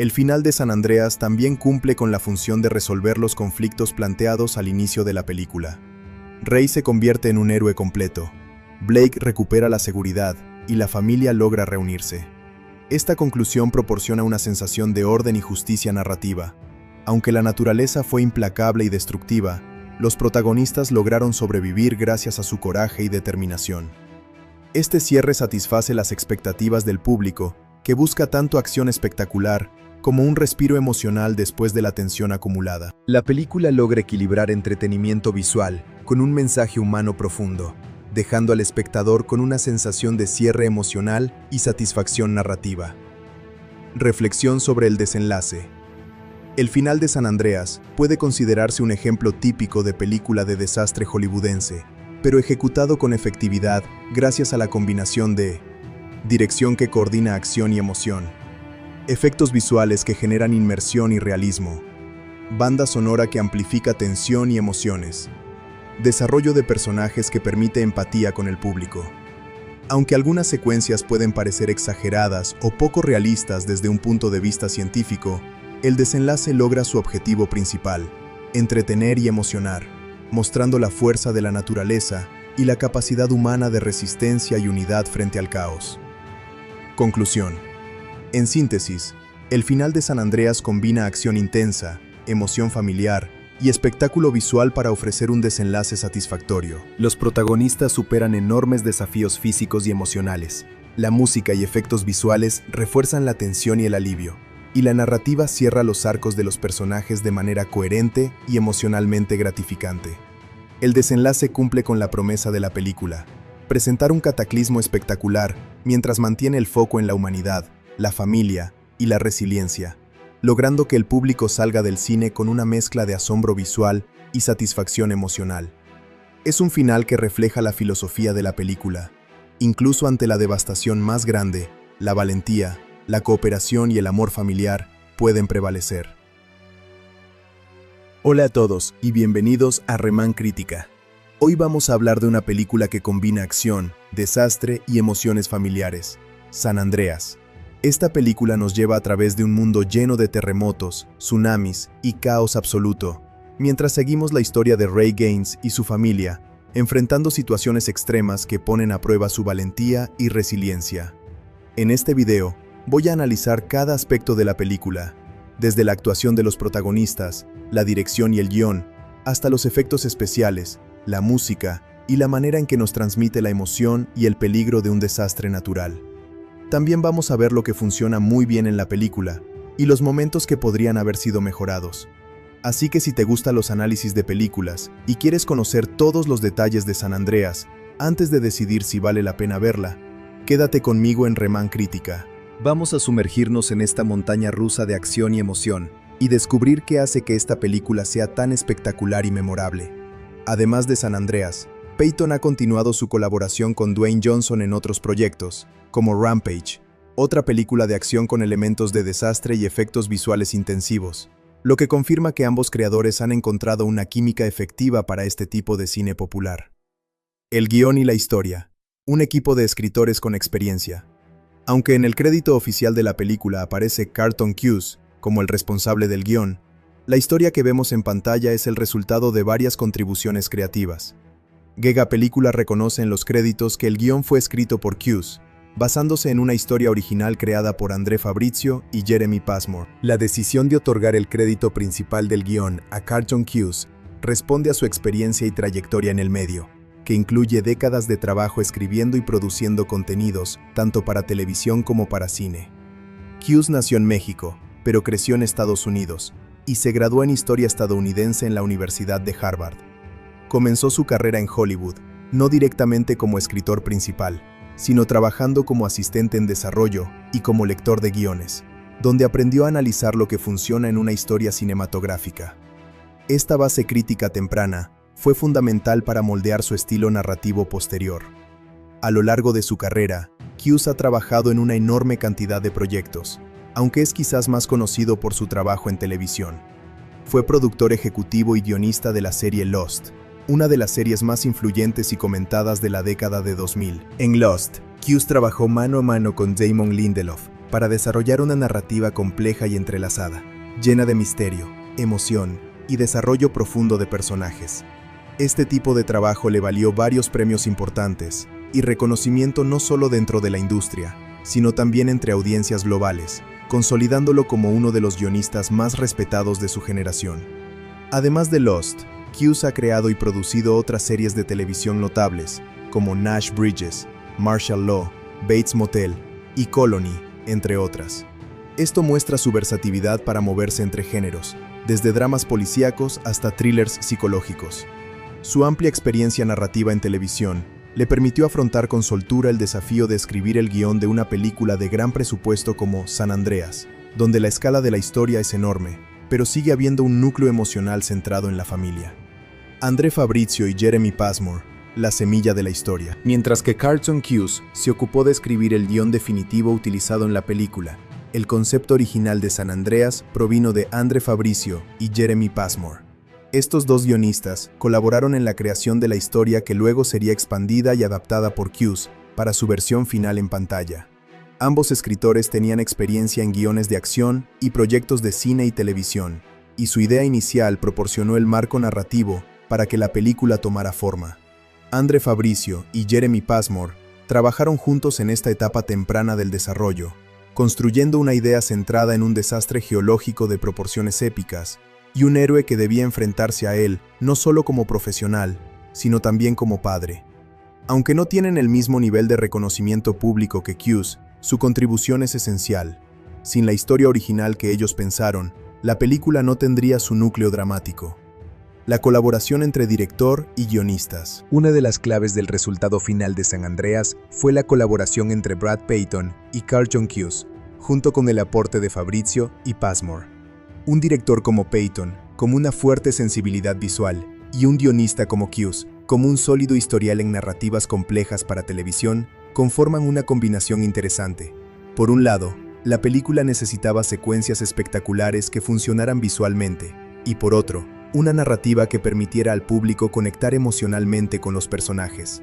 El final de San Andreas también cumple con la función de resolver los conflictos planteados al inicio de la película. Rey se convierte en un héroe completo, Blake recupera la seguridad y la familia logra reunirse. Esta conclusión proporciona una sensación de orden y justicia narrativa. Aunque la naturaleza fue implacable y destructiva, los protagonistas lograron sobrevivir gracias a su coraje y determinación. Este cierre satisface las expectativas del público, que busca tanto acción espectacular como un respiro emocional después de la tensión acumulada. La película logra equilibrar entretenimiento visual con un mensaje humano profundo, dejando al espectador con una sensación de cierre emocional y satisfacción narrativa. Reflexión sobre el desenlace. El final de San Andreas puede considerarse un ejemplo típico de película de desastre hollywoodense, pero ejecutado con efectividad gracias a la combinación de dirección que coordina acción y emoción, efectos visuales que generan inmersión y realismo, banda sonora que amplifica tensión y emociones, desarrollo de personajes que permite empatía con el público. Aunque algunas secuencias pueden parecer exageradas o poco realistas desde un punto de vista científico, el desenlace logra su objetivo principal, entretener y emocionar, mostrando la fuerza de la naturaleza y la capacidad humana de resistencia y unidad frente al caos. Conclusión. En síntesis, el final de San Andreas combina acción intensa, emoción familiar y espectáculo visual para ofrecer un desenlace satisfactorio. Los protagonistas superan enormes desafíos físicos y emocionales, La música y efectos visuales refuerzan la tensión y el alivio, y la narrativa cierra los arcos de los personajes de manera coherente y emocionalmente gratificante. El desenlace cumple con la promesa de la película: presentar un cataclismo espectacular mientras mantiene el foco en la humanidad, la familia y la resiliencia, logrando que el público salga del cine con una mezcla de asombro visual y satisfacción emocional. Es un final que refleja la filosofía de la película. Incluso ante la devastación más grande, la valentía, la cooperación y el amor familiar pueden prevalecer. Hola a todos y bienvenidos a Remán Crítica. Hoy vamos a hablar de una película que combina acción, desastre y emociones familiares: San Andreas. Esta película nos lleva a través de un mundo lleno de terremotos, tsunamis y caos absoluto, mientras seguimos la historia de Ray Gaines y su familia, enfrentando situaciones extremas que ponen a prueba su valentía y resiliencia. En este video, voy a analizar cada aspecto de la película, desde la actuación de los protagonistas, la dirección y el guión, hasta los efectos especiales, la música y la manera en que nos transmite la emoción y el peligro de un desastre natural. También vamos a ver lo que funciona muy bien en la película y los momentos que podrían haber sido mejorados. Así que si te gustan los análisis de películas y quieres conocer todos los detalles de San Andreas antes de decidir si vale la pena verla, quédate conmigo en Remán Crítica. Vamos a sumergirnos en esta montaña rusa de acción y emoción y descubrir qué hace que esta película sea tan espectacular y memorable. Además de San Andreas, Peyton ha continuado su colaboración con Dwayne Johnson en otros proyectos, como Rampage, otra película de acción con elementos de desastre y efectos visuales intensivos, lo que confirma que ambos creadores han encontrado una química efectiva para este tipo de cine popular. El guión y la historia. Un equipo de escritores con experiencia. Aunque en el crédito oficial de la película aparece Carlton Cuse como el responsable del guión, la historia que vemos en pantalla es el resultado de varias contribuciones creativas. Gega Película reconoce en los créditos que el guión fue escrito por Cuse, basándose en una historia original creada por André Fabrizio y Jeremy Passmore. La decisión de otorgar el crédito principal del guión a Carlton Cuse responde a su experiencia y trayectoria en el medio, que incluye décadas de trabajo escribiendo y produciendo contenidos, tanto para televisión como para cine. Cuse nació en México, pero creció en Estados Unidos, y se graduó en Historia Estadounidense en la Universidad de Harvard. Comenzó su carrera en Hollywood, no directamente como escritor principal, sino trabajando como asistente en desarrollo y como lector de guiones, donde aprendió a analizar lo que funciona en una historia cinematográfica. Esta base crítica temprana fue fundamental para moldear su estilo narrativo posterior. A lo largo de su carrera, Cuse ha trabajado en una enorme cantidad de proyectos, aunque es quizás más conocido por su trabajo en televisión. Fue productor ejecutivo y guionista de la serie Lost, una de las series más influyentes y comentadas de la década de 2000. En Lost, Cuse trabajó mano a mano con Damon Lindelof para desarrollar una narrativa compleja y entrelazada, llena de misterio, emoción y desarrollo profundo de personajes. Este tipo de trabajo le valió varios premios importantes y reconocimiento no solo dentro de la industria, sino también entre audiencias globales, consolidándolo como uno de los guionistas más respetados de su generación. Además de Lost, Cuse ha creado y producido otras series de televisión notables, como Nash Bridges, Martial Law, Bates Motel y Colony, entre otras. Esto muestra su versatilidad para moverse entre géneros, desde dramas policíacos hasta thrillers psicológicos. Su amplia experiencia narrativa en televisión le permitió afrontar con soltura el desafío de escribir el guión de una película de gran presupuesto como San Andreas, donde la escala de la historia es enorme, pero sigue habiendo un núcleo emocional centrado en la familia. André Fabrizio y Jeremy Passmore, la semilla de la historia. Mientras que Carlton Cuse se ocupó de escribir el guión definitivo utilizado en la película, el concepto original de San Andreas provino de André Fabrizio y Jeremy Passmore. Estos dos guionistas colaboraron en la creación de la historia que luego sería expandida y adaptada por Cuse para su versión final en pantalla. Ambos escritores tenían experiencia en guiones de acción y proyectos de cine y televisión, y su idea inicial proporcionó el marco narrativo para que la película tomara forma. André Fabrizio y Jeremy Passmore trabajaron juntos en esta etapa temprana del desarrollo, construyendo una idea centrada en un desastre geológico de proporciones épicas y un héroe que debía enfrentarse a él no solo como profesional, sino también como padre. Aunque no tienen el mismo nivel de reconocimiento público que Cuse, su contribución es esencial. Sin la historia original que ellos pensaron, la película no tendría su núcleo dramático. La colaboración entre director y guionistas. Una de las claves del resultado final de San Andreas fue la colaboración entre Brad Peyton y Carl John Cuse, junto con el aporte de Fabrizio y Passmore. Un director como Peyton, con una fuerte sensibilidad visual, y un guionista como Cuse, como un sólido historial en narrativas complejas para televisión, conforman una combinación interesante. Por un lado, la película necesitaba secuencias espectaculares que funcionaran visualmente, y por otro, una narrativa que permitiera al público conectar emocionalmente con los personajes.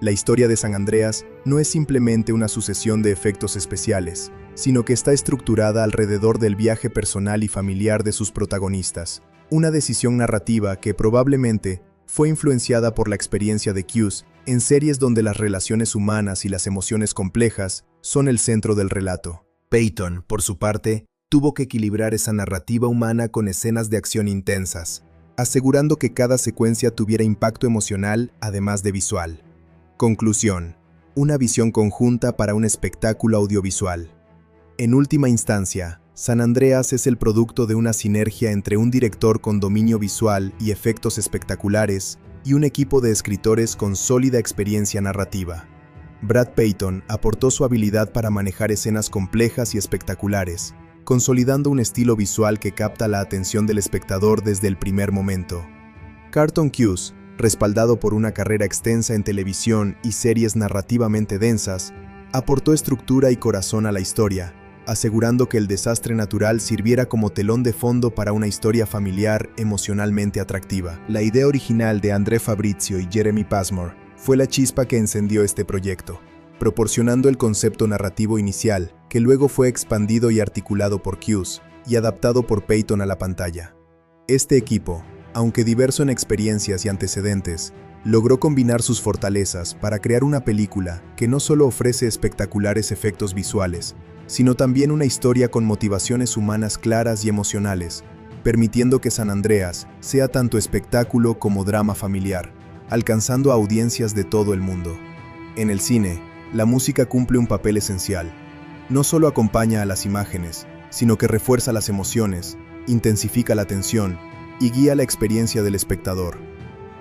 La historia de San Andreas no es simplemente una sucesión de efectos especiales, sino que está estructurada alrededor del viaje personal y familiar de sus protagonistas, una decisión narrativa que probablemente fue influenciada por la experiencia de Cuse en series donde las relaciones humanas y las emociones complejas son el centro del relato. Peyton, por su parte, tuvo que equilibrar esa narrativa humana con escenas de acción intensas, asegurando que cada secuencia tuviera impacto emocional además de visual. Conclusión: una visión conjunta para un espectáculo audiovisual. En última instancia, San Andreas es el producto de una sinergia entre un director con dominio visual y efectos espectaculares y un equipo de escritores con sólida experiencia narrativa. Brad Peyton aportó su habilidad para manejar escenas complejas y espectaculares, consolidando un estilo visual que capta la atención del espectador desde el primer momento. Carlton Cuse, respaldado por una carrera extensa en televisión y series narrativamente densas, aportó estructura y corazón a la historia, asegurando que el desastre natural sirviera como telón de fondo para una historia familiar emocionalmente atractiva. La idea original de André Fabrizio y Jeremy Passmore fue la chispa que encendió este proyecto, proporcionando el concepto narrativo inicial, que luego fue expandido y articulado por Cuse y adaptado por Peyton a la pantalla. Este equipo, aunque diverso en experiencias y antecedentes, logró combinar sus fortalezas para crear una película que no solo ofrece espectaculares efectos visuales, sino también una historia con motivaciones humanas claras y emocionales, permitiendo que San Andreas sea tanto espectáculo como drama familiar, alcanzando a audiencias de todo el mundo. En el cine, la música cumple un papel esencial. No solo acompaña a las imágenes, sino que refuerza las emociones, intensifica la tensión y guía la experiencia del espectador.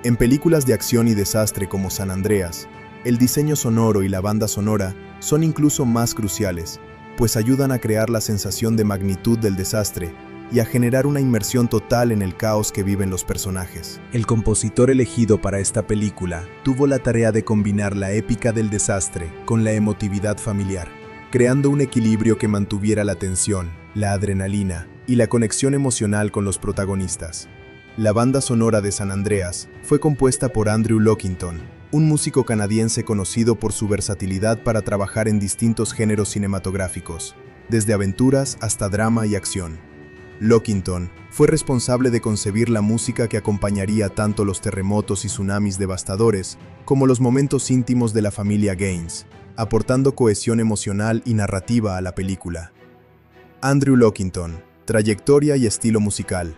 En películas de acción y desastre como San Andreas, el diseño sonoro y la banda sonora son incluso más cruciales, pues ayudan a crear la sensación de magnitud del desastre y a generar una inmersión total en el caos que viven los personajes. El compositor elegido para esta película tuvo la tarea de combinar la épica del desastre con la emotividad familiar, creando un equilibrio que mantuviera la tensión, la adrenalina y la conexión emocional con los protagonistas. La banda sonora de San Andreas fue compuesta por Andrew Lockington, un músico canadiense conocido por su versatilidad para trabajar en distintos géneros cinematográficos, desde aventuras hasta drama y acción. Lockington fue responsable de concebir la música que acompañaría tanto los terremotos y tsunamis devastadores como los momentos íntimos de la familia Gaines, aportando cohesión emocional y narrativa a la película. Andrew Lockington, trayectoria y estilo musical.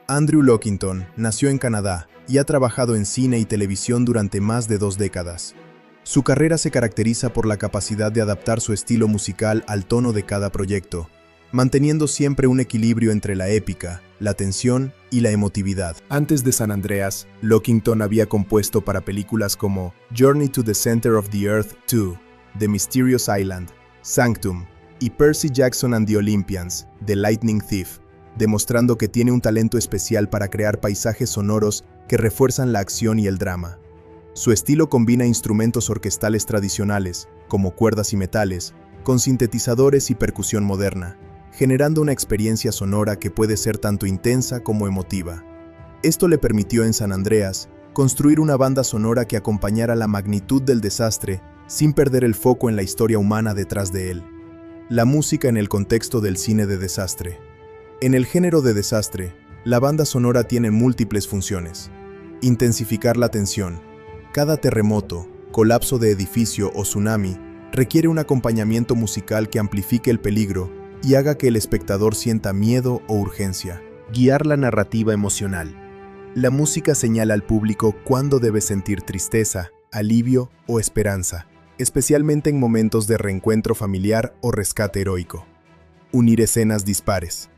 Andrew Lockington nació en Canadá y ha trabajado en cine y televisión durante más de 2 décadas. Su carrera se caracteriza por la capacidad de adaptar su estilo musical al tono de cada proyecto, manteniendo siempre un equilibrio entre la épica, la tensión y la emotividad. Antes de San Andreas, Lockington había compuesto para películas como Journey to the Center of the Earth 2, The Mysterious Island, Sanctum y Percy Jackson and the Olympians, The Lightning Thief, demostrando que tiene un talento especial para crear paisajes sonoros que refuerzan la acción y el drama. Su estilo combina instrumentos orquestales tradicionales, como cuerdas y metales, con sintetizadores y percusión moderna, generando una experiencia sonora que puede ser tanto intensa como emotiva. Esto le permitió en San Andreas construir una banda sonora que acompañara la magnitud del desastre sin perder el foco en la historia humana detrás de él. La música en el contexto del cine de desastre. En el género de desastre, la banda sonora tiene múltiples funciones. Intensificar la tensión. Cada terremoto, colapso de edificio o tsunami requiere un acompañamiento musical que amplifique el peligro y haga que el espectador sienta miedo o urgencia. Guiar la narrativa emocional. La música señala al público cuándo debe sentir tristeza, alivio o esperanza, especialmente en momentos de reencuentro familiar o rescate heroico. Unir escenas dispares.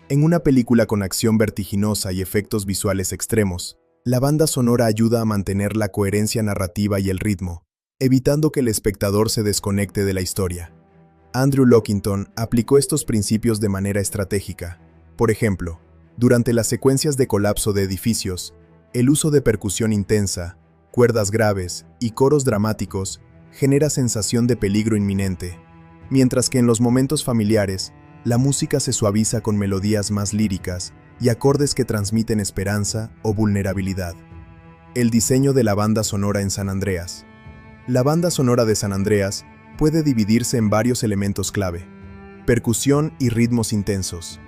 En una película con acción vertiginosa y efectos visuales extremos, la banda sonora ayuda a mantener la coherencia narrativa y el ritmo, evitando que el espectador se desconecte de la historia. Andrew Lockington aplicó estos principios de manera estratégica. Por ejemplo, durante las secuencias de colapso de edificios, el uso de percusión intensa, cuerdas graves y coros dramáticos genera sensación de peligro inminente, mientras que en los momentos familiares, la música se suaviza con melodías más líricas y acordes que transmiten esperanza o vulnerabilidad. El diseño de la banda sonora en San Andreas. La banda sonora de San Andreas puede dividirse en varios elementos clave: percusión y ritmos intensos.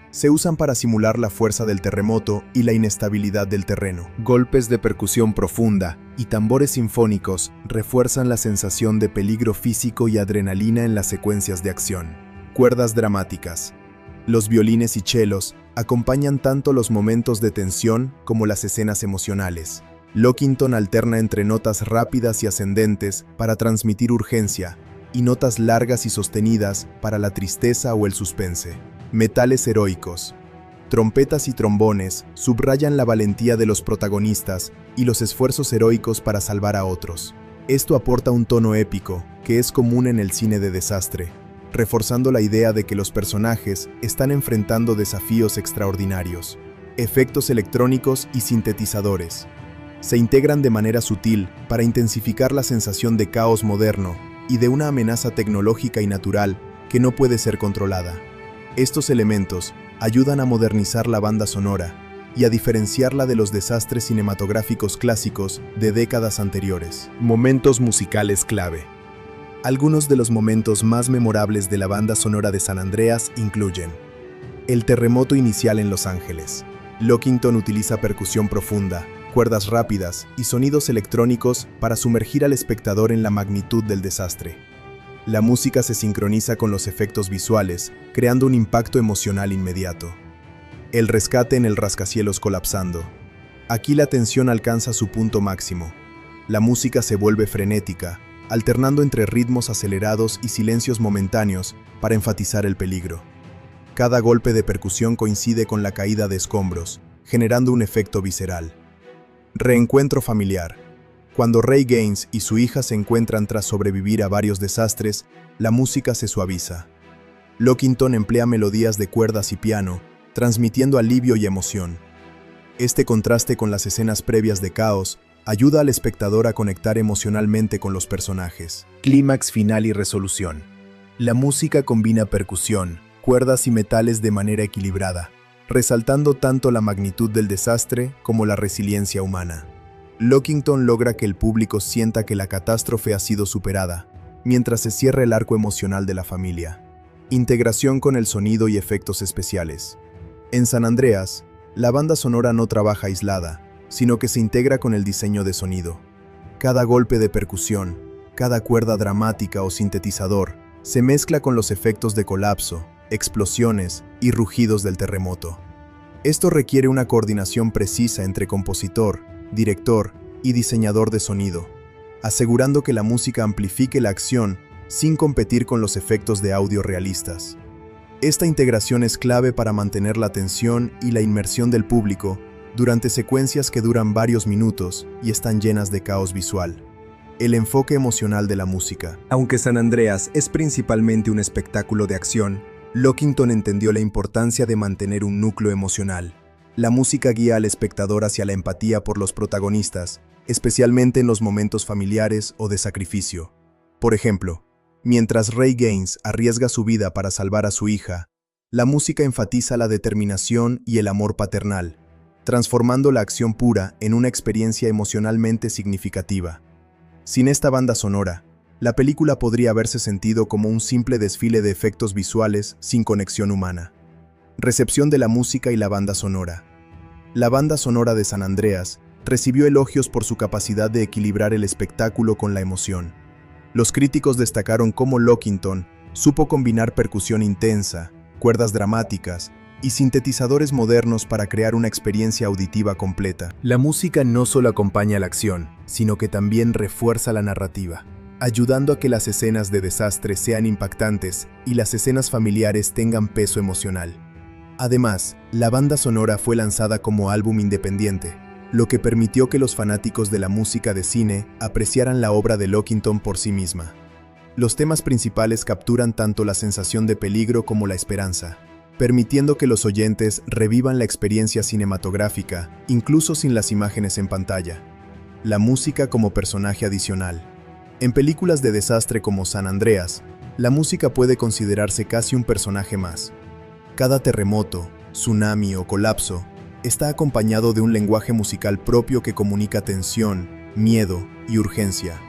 Se usan para simular la fuerza del terremoto y la inestabilidad del terreno. Golpes de percusión profunda y tambores sinfónicos refuerzan la sensación de peligro físico y adrenalina en las secuencias de acción. Cuerdas dramáticas. Los violines y chelos acompañan tanto los momentos de tensión como las escenas emocionales. Lockington alterna entre notas rápidas y ascendentes para transmitir urgencia y notas largas y sostenidas para la tristeza o el suspense. Metales heroicos. Trompetas y trombones subrayan la valentía de los protagonistas y los esfuerzos heroicos para salvar a otros. Esto aporta un tono épico que es común en el cine de desastre, reforzando la idea de que los personajes están enfrentando desafíos extraordinarios. Efectos electrónicos y sintetizadores. Se integran de manera sutil para intensificar la sensación de caos moderno y de una amenaza tecnológica y natural que no puede ser controlada. Estos elementos ayudan a modernizar la banda sonora y a diferenciarla de los desastres cinematográficos clásicos de décadas anteriores. Momentos musicales clave. Algunos de los momentos más memorables de la banda sonora de San Andreas incluyen: el terremoto inicial en Los Ángeles. Lockington utiliza percusión profunda, cuerdas rápidas y sonidos electrónicos para sumergir al espectador en la magnitud del desastre. La música se sincroniza con los efectos visuales, creando un impacto emocional inmediato. El rescate en el rascacielos colapsando. Aquí la tensión alcanza su punto máximo. La música se vuelve frenética, alternando entre ritmos acelerados y silencios momentáneos para enfatizar el peligro. Cada golpe de percusión coincide con la caída de escombros, generando un efecto visceral. Reencuentro familiar. Cuando Ray Gaines y su hija se encuentran tras sobrevivir a varios desastres, la música se suaviza. Lockington emplea melodías de cuerdas y piano, transmitiendo alivio y emoción. Este contraste con las escenas previas de caos ayuda al espectador a conectar emocionalmente con los personajes. Clímax final y resolución. La música combina percusión, cuerdas y metales de manera equilibrada, resaltando tanto la magnitud del desastre como la resiliencia humana. Lockington logra que el público sienta que la catástrofe ha sido superada, mientras se cierra el arco emocional de la familia. Integración con el sonido y efectos especiales. En San Andreas, la banda sonora no trabaja aislada, sino que se integra con el diseño de sonido. Cada golpe de percusión, cada cuerda dramática o sintetizador, se mezcla con los efectos de colapso, explosiones y rugidos del terremoto. Esto requiere una coordinación precisa entre compositor, director y diseñador de sonido, asegurando que la música amplifique la acción sin competir con los efectos de audio realistas. Esta integración es clave para mantener la atención y la inmersión del público durante secuencias que duran varios minutos y están llenas de caos visual. El enfoque emocional de la música. Aunque San Andreas es principalmente un espectáculo de acción, Lockington entendió la importancia de mantener un núcleo emocional. La música guía al espectador hacia la empatía por los protagonistas, especialmente en los momentos familiares o de sacrificio. Por ejemplo, mientras Ray Gaines arriesga su vida para salvar a su hija, la música enfatiza la determinación y el amor paternal, transformando la acción pura en una experiencia emocionalmente significativa. Sin esta banda sonora, la película podría haberse sentido como un simple desfile de efectos visuales sin conexión humana. Recepción de la música y la banda sonora. La banda sonora de San Andreas recibió elogios por su capacidad de equilibrar el espectáculo con la emoción. Los críticos destacaron cómo Lockington supo combinar percusión intensa, cuerdas dramáticas y sintetizadores modernos para crear una experiencia auditiva completa. La música no solo acompaña la acción, sino que también refuerza la narrativa, ayudando a que las escenas de desastre sean impactantes y las escenas familiares tengan peso emocional. Además, la banda sonora fue lanzada como álbum independiente, lo que permitió que los fanáticos de la música de cine apreciaran la obra de Lockington por sí misma. Los temas principales capturan tanto la sensación de peligro como la esperanza, permitiendo que los oyentes revivan la experiencia cinematográfica, incluso sin las imágenes en pantalla. La música como personaje adicional. En películas de desastre como San Andreas, la música puede considerarse casi un personaje más. Cada terremoto, tsunami o colapso está acompañado de un lenguaje musical propio que comunica tensión, miedo y urgencia.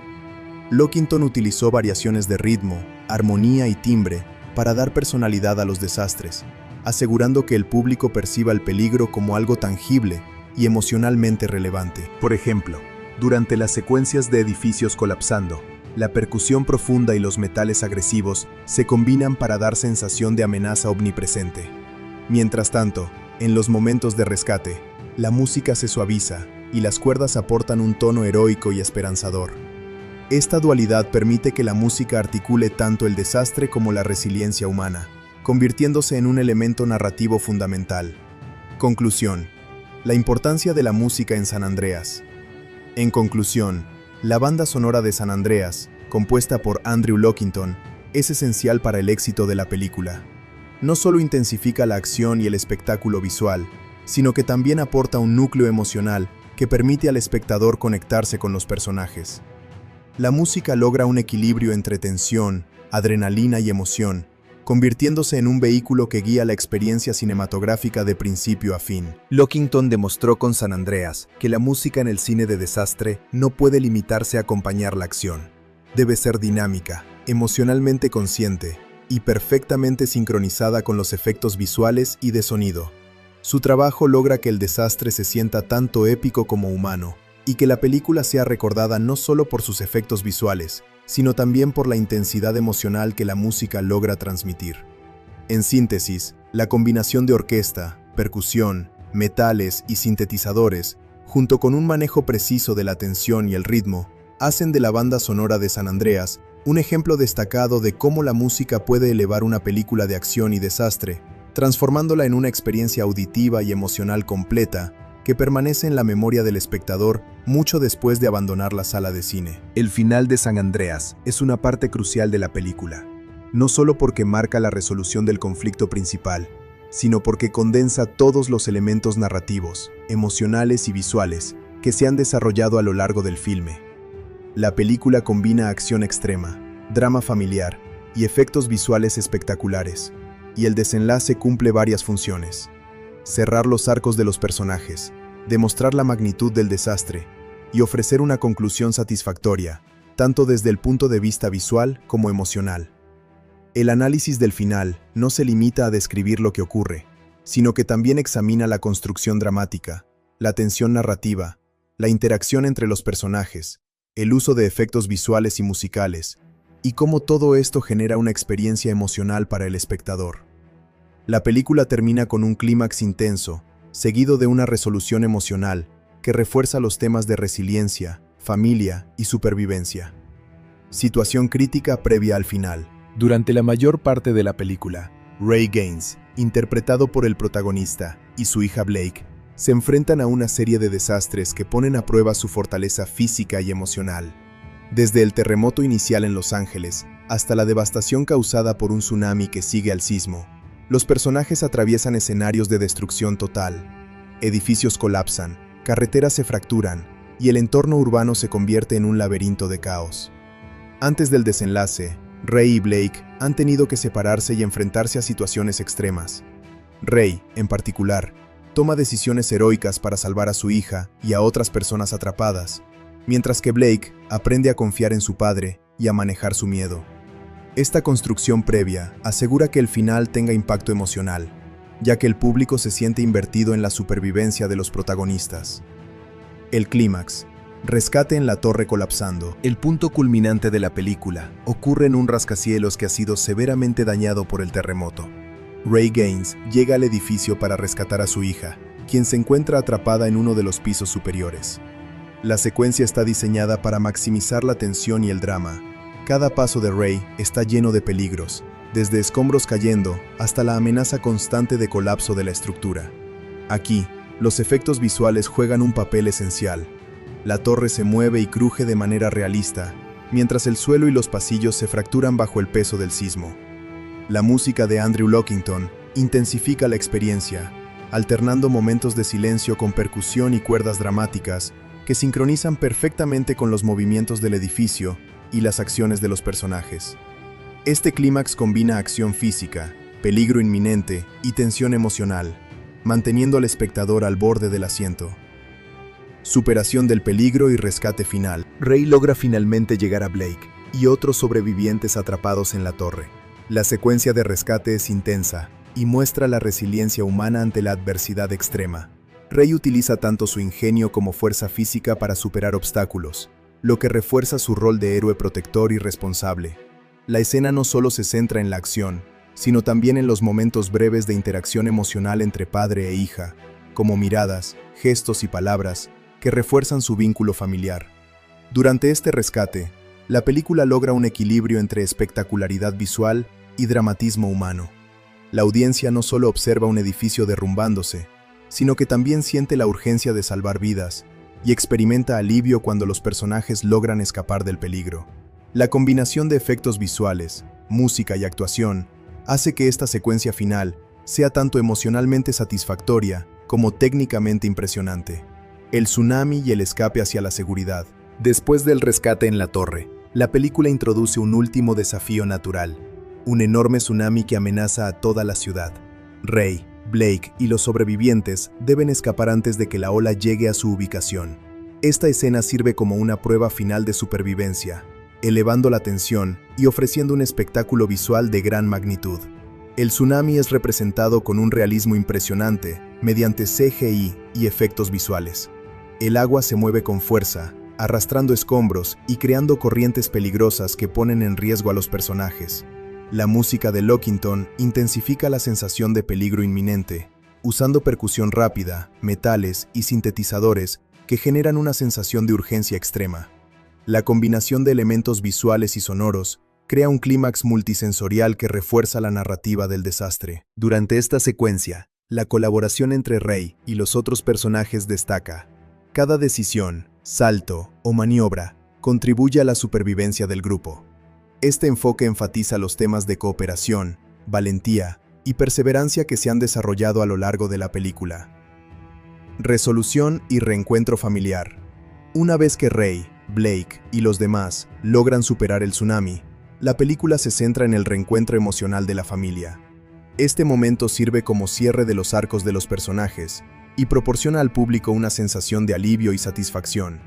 Lockington utilizó variaciones de ritmo, armonía y timbre para dar personalidad a los desastres, asegurando que el público perciba el peligro como algo tangible y emocionalmente relevante. Por ejemplo, durante las secuencias de edificios colapsando, la percusión profunda y los metales agresivos se combinan para dar sensación de amenaza omnipresente. Mientras tanto, en los momentos de rescate, la música se suaviza y las cuerdas aportan un tono heroico y esperanzador. Esta dualidad permite que la música articule tanto el desastre como la resiliencia humana, convirtiéndose en un elemento narrativo fundamental. Conclusión: la importancia de la música en San Andreas. En conclusión, la banda sonora de San Andreas, compuesta por Andrew Lockington, es esencial para el éxito de la película. No solo intensifica la acción y el espectáculo visual, sino que también aporta un núcleo emocional que permite al espectador conectarse con los personajes. La música logra un equilibrio entre tensión, adrenalina y emoción, convirtiéndose en un vehículo que guía la experiencia cinematográfica de principio a fin. Lockington demostró con San Andreas que la música en el cine de desastre no puede limitarse a acompañar la acción. Debe ser dinámica, emocionalmente consciente y perfectamente sincronizada con los efectos visuales y de sonido. Su trabajo logra que el desastre se sienta tanto épico como humano, y que la película sea recordada no solo por sus efectos visuales, sino también por la intensidad emocional que la música logra transmitir. En síntesis, la combinación de orquesta, percusión, metales y sintetizadores, junto con un manejo preciso de la tensión y el ritmo, hacen de la banda sonora de San Andreas un ejemplo destacado de cómo la música puede elevar una película de acción y desastre, transformándola en una experiencia auditiva y emocional completa, que permanece en la memoria del espectador mucho después de abandonar la sala de cine. El final de San Andreas es una parte crucial de la película, no solo porque marca la resolución del conflicto principal, sino porque condensa todos los elementos narrativos, emocionales y visuales que se han desarrollado a lo largo del filme. La película combina acción extrema, drama familiar y efectos visuales espectaculares, y el desenlace cumple varias funciones: cerrar los arcos de los personajes, demostrar la magnitud del desastre y ofrecer una conclusión satisfactoria, tanto desde el punto de vista visual como emocional. El análisis del final no se limita a describir lo que ocurre, sino que también examina la construcción dramática, la tensión narrativa, la interacción entre los personajes, el uso de efectos visuales y musicales, y cómo todo esto genera una experiencia emocional para el espectador. La película termina con un clímax intenso, seguido de una resolución emocional que refuerza los temas de resiliencia, familia y supervivencia. Situación crítica previa al final. Durante la mayor parte de la película, Ray Gaines, interpretado por el protagonista, y su hija Blake, se enfrentan a una serie de desastres que ponen a prueba su fortaleza física y emocional. Desde el terremoto inicial en Los Ángeles hasta la devastación causada por un tsunami que sigue al sismo, los personajes atraviesan escenarios de destrucción total. Edificios colapsan, carreteras se fracturan y el entorno urbano se convierte en un laberinto de caos. Antes del desenlace, Ray y Blake han tenido que separarse y enfrentarse a situaciones extremas. Ray, en particular, toma decisiones heroicas para salvar a su hija y a otras personas atrapadas, mientras que Blake aprende a confiar en su padre y a manejar su miedo. Esta construcción previa asegura que el final tenga impacto emocional, ya que el público se siente invertido en la supervivencia de los protagonistas. El clímax, rescate en la torre colapsando. El punto culminante de la película ocurre en un rascacielos que ha sido severamente dañado por el terremoto. Ray Gaines llega al edificio para rescatar a su hija, quien se encuentra atrapada en uno de los pisos superiores. La secuencia está diseñada para maximizar la tensión y el drama. Cada paso de Ray está lleno de peligros, desde escombros cayendo hasta la amenaza constante de colapso de la estructura. Aquí, los efectos visuales juegan un papel esencial. La torre se mueve y cruje de manera realista, mientras el suelo y los pasillos se fracturan bajo el peso del sismo. La música de Andrew Lockington intensifica la experiencia, alternando momentos de silencio con percusión y cuerdas dramáticas que sincronizan perfectamente con los movimientos del edificio y las acciones de los personajes. Este clímax combina acción física, peligro inminente y tensión emocional, manteniendo al espectador al borde del asiento. Superación del peligro y rescate final. Ray logra finalmente llegar a Blake y otros sobrevivientes atrapados en la torre. La secuencia de rescate es intensa y muestra la resiliencia humana ante la adversidad extrema. Ray utiliza tanto su ingenio como fuerza física para superar obstáculos, lo que refuerza su rol de héroe protector y responsable. La escena no solo se centra en la acción, sino también en los momentos breves de interacción emocional entre padre e hija, como miradas, gestos y palabras, que refuerzan su vínculo familiar. Durante este rescate, la película logra un equilibrio entre espectacularidad visual y dramatismo humano. La audiencia no solo observa un edificio derrumbándose, sino que también siente la urgencia de salvar vidas y experimenta alivio cuando los personajes logran escapar del peligro. La combinación de efectos visuales, música y actuación hace que esta secuencia final sea tanto emocionalmente satisfactoria como técnicamente impresionante. El tsunami y el escape hacia la seguridad. Después del rescate en la torre, la película introduce un último desafío natural, un enorme tsunami que amenaza a toda la ciudad. Ray, Blake y los sobrevivientes deben escapar antes de que la ola llegue a su ubicación. Esta escena sirve como una prueba final de supervivencia, elevando la tensión y ofreciendo un espectáculo visual de gran magnitud. El tsunami es representado con un realismo impresionante mediante CGI y efectos visuales. El agua se mueve con fuerza, arrastrando escombros y creando corrientes peligrosas que ponen en riesgo a los personajes. La música de Lockington intensifica la sensación de peligro inminente, usando percusión rápida, metales y sintetizadores que generan una sensación de urgencia extrema. La combinación de elementos visuales y sonoros crea un clímax multisensorial que refuerza la narrativa del desastre. Durante esta secuencia, la colaboración entre Ray y los otros personajes destaca. Cada decisión, salto o maniobra contribuye a la supervivencia del grupo. Este enfoque enfatiza los temas de cooperación, valentía y perseverancia que se han desarrollado a lo largo de la película. Resolución y reencuentro familiar. Una vez que Ray, Blake y los demás logran superar el tsunami, la película se centra en el reencuentro emocional de la familia. Este momento sirve como cierre de los arcos de los personajes y proporciona al público una sensación de alivio y satisfacción.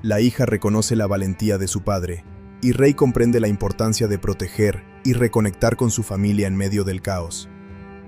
La hija reconoce la valentía de su padre, y Ray comprende la importancia de proteger y reconectar con su familia en medio del caos.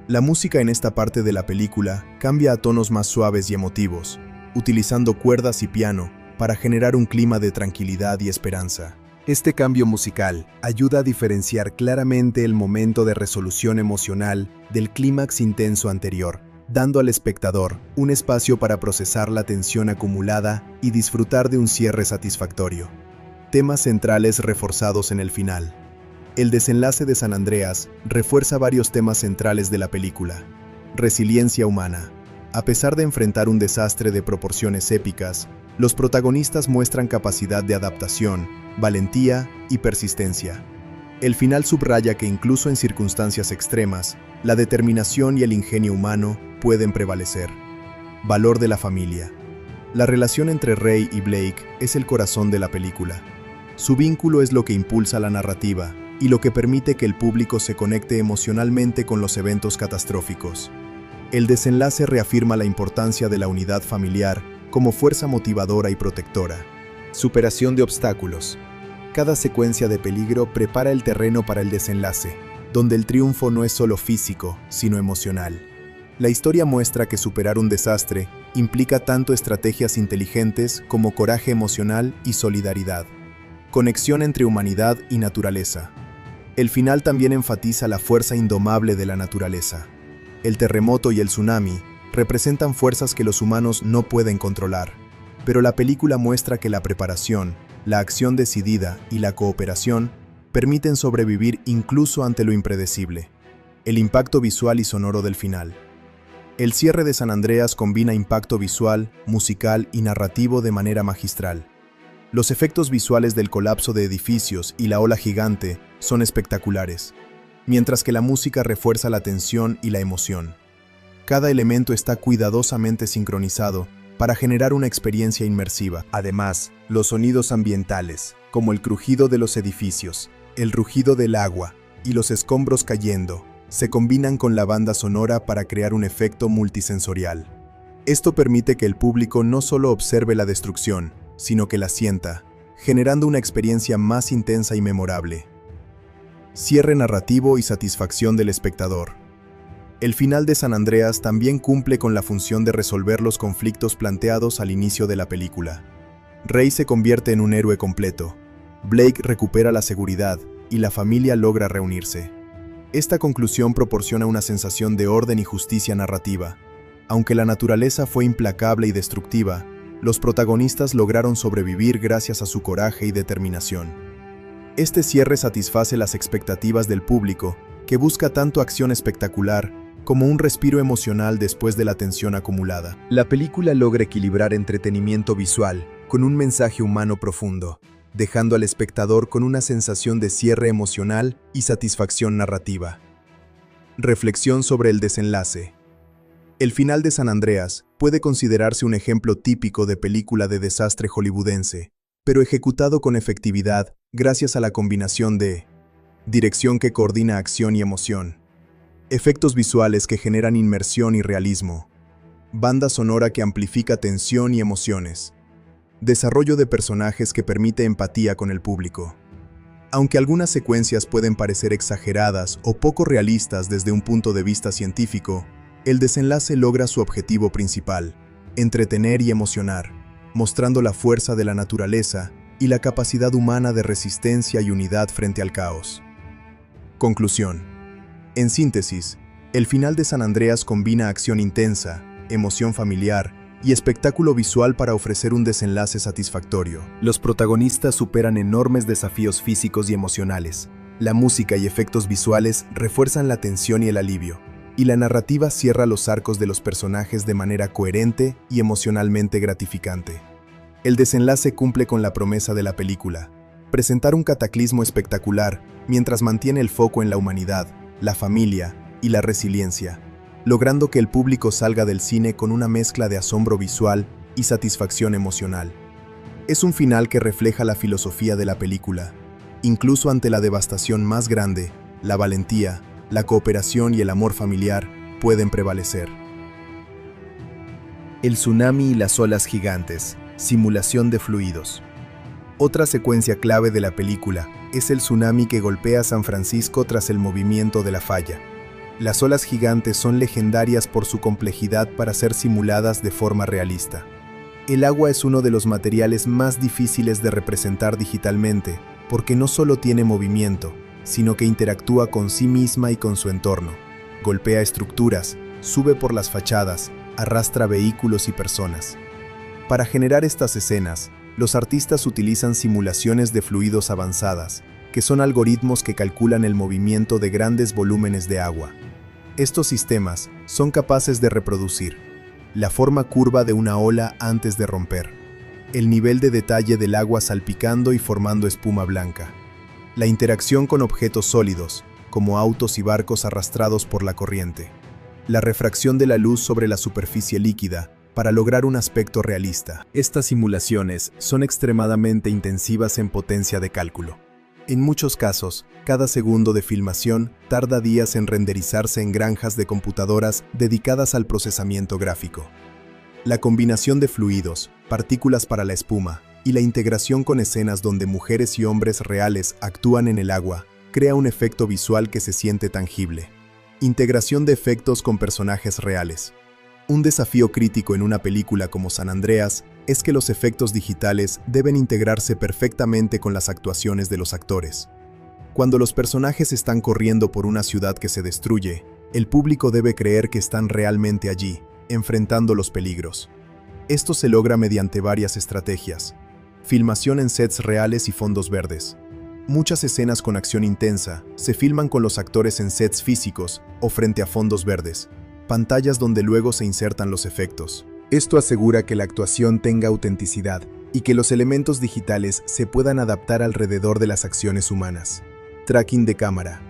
La música en esta parte de la película cambia a tonos más suaves y emotivos, utilizando cuerdas y piano para generar un clima de tranquilidad y esperanza. Este cambio musical ayuda a diferenciar claramente el momento de resolución emocional del clímax intenso anterior, dando al espectador un espacio para procesar la tensión acumulada y disfrutar de un cierre satisfactorio. Temas centrales reforzados en el final. El desenlace de San Andreas refuerza varios temas centrales de la película. Resiliencia humana. A pesar de enfrentar un desastre de proporciones épicas, los protagonistas muestran capacidad de adaptación, valentía y persistencia. El final subraya que incluso en circunstancias extremas, la determinación y el ingenio humano pueden prevalecer. Valor de la familia. La relación entre Ray y Blake es el corazón de la película. Su vínculo es lo que impulsa la narrativa y lo que permite que el público se conecte emocionalmente con los eventos catastróficos. El desenlace reafirma la importancia de la unidad familiar como fuerza motivadora y protectora. Superación de obstáculos. Cada secuencia de peligro prepara el terreno para el desenlace, donde el triunfo no es solo físico, sino emocional. La historia muestra que superar un desastre implica tanto estrategias inteligentes como coraje emocional y solidaridad. Conexión entre humanidad y naturaleza. El final también enfatiza la fuerza indomable de la naturaleza. El terremoto y el tsunami representan fuerzas que los humanos no pueden controlar, pero la película muestra que la preparación, la acción decidida y la cooperación permiten sobrevivir incluso ante lo impredecible. El impacto visual y sonoro del final. El cierre de San Andreas combina impacto visual, musical y narrativo de manera magistral. Los efectos visuales del colapso de edificios y la ola gigante son espectaculares, mientras que la música refuerza la tensión y la emoción. Cada elemento está cuidadosamente sincronizado para generar una experiencia inmersiva. Además, los sonidos ambientales, como el crujido de los edificios, el rugido del agua y los escombros cayendo, se combinan con la banda sonora para crear un efecto multisensorial. Esto permite que el público no solo observe la destrucción, sino que la sienta, generando una experiencia más intensa y memorable. Cierre narrativo y satisfacción del espectador. El final de San Andreas también cumple con la función de resolver los conflictos planteados al inicio de la película. Ray se convierte en un héroe completo, Blake recupera la seguridad y la familia logra reunirse. Esta conclusión proporciona una sensación de orden y justicia narrativa. Aunque la naturaleza fue implacable y destructiva, los protagonistas lograron sobrevivir gracias a su coraje y determinación. Este cierre satisface las expectativas del público, que busca tanto acción espectacular como un respiro emocional después de la tensión acumulada. La película logra equilibrar entretenimiento visual con un mensaje humano profundo, dejando al espectador con una sensación de cierre emocional y satisfacción narrativa. Reflexión sobre el desenlace. El final de San Andreas puede considerarse un ejemplo típico de película de desastre hollywoodense, pero ejecutado con efectividad gracias a la combinación de dirección que coordina acción y emoción, efectos visuales que generan inmersión y realismo, banda sonora que amplifica tensión y emociones, desarrollo de personajes que permite empatía con el público. Aunque algunas secuencias pueden parecer exageradas o poco realistas desde un punto de vista científico, el desenlace logra su objetivo principal, entretener y emocionar, mostrando la fuerza de la naturaleza y la capacidad humana de resistencia y unidad frente al caos. Conclusión. En síntesis, el final de San Andreas combina acción intensa, emoción familiar y espectáculo visual para ofrecer un desenlace satisfactorio. Los protagonistas superan enormes desafíos físicos y emocionales. La música y efectos visuales refuerzan la tensión y el alivio, y la narrativa cierra los arcos de los personajes de manera coherente y emocionalmente gratificante. El desenlace cumple con la promesa de la película, presentar un cataclismo espectacular mientras mantiene el foco en la humanidad, la familia y la resiliencia, logrando que el público salga del cine con una mezcla de asombro visual y satisfacción emocional. Es un final que refleja la filosofía de la película. Incluso ante la devastación más grande, la valentía, la cooperación y el amor familiar pueden prevalecer. El tsunami y las olas gigantes, simulación de fluidos. Otra secuencia clave de la película es el tsunami que golpea San Francisco tras el movimiento de la falla. Las olas gigantes son legendarias por su complejidad para ser simuladas de forma realista. El agua es uno de los materiales más difíciles de representar digitalmente, porque no solo tiene movimiento, sino que interactúa con sí misma y con su entorno. Golpea estructuras, sube por las fachadas, arrastra vehículos y personas. Para generar estas escenas, los artistas utilizan simulaciones de fluidos avanzadas, que son algoritmos que calculan el movimiento de grandes volúmenes de agua. Estos sistemas son capaces de reproducir la forma curva de una ola antes de romper, el nivel de detalle del agua salpicando y formando espuma blanca, la interacción con objetos sólidos, como autos y barcos arrastrados por la corriente, la refracción de la luz sobre la superficie líquida para lograr un aspecto realista. Estas simulaciones son extremadamente intensivas en potencia de cálculo. En muchos casos, cada segundo de filmación tarda días en renderizarse en granjas de computadoras dedicadas al procesamiento gráfico. La combinación de fluidos, partículas para la espuma, y la integración con escenas donde mujeres y hombres reales actúan en el agua, crea un efecto visual que se siente tangible. Integración de efectos con personajes reales. Un desafío crítico en una película como San Andreas es que los efectos digitales deben integrarse perfectamente con las actuaciones de los actores. Cuando los personajes están corriendo por una ciudad que se destruye, el público debe creer que están realmente allí, enfrentando los peligros. Esto se logra mediante varias estrategias. Filmación en sets reales y fondos verdes. Muchas escenas con acción intensa se filman con los actores en sets físicos o frente a fondos verdes, pantallas donde luego se insertan los efectos. Esto asegura que la actuación tenga autenticidad y que los elementos digitales se puedan adaptar alrededor de las acciones humanas. Tracking de cámara.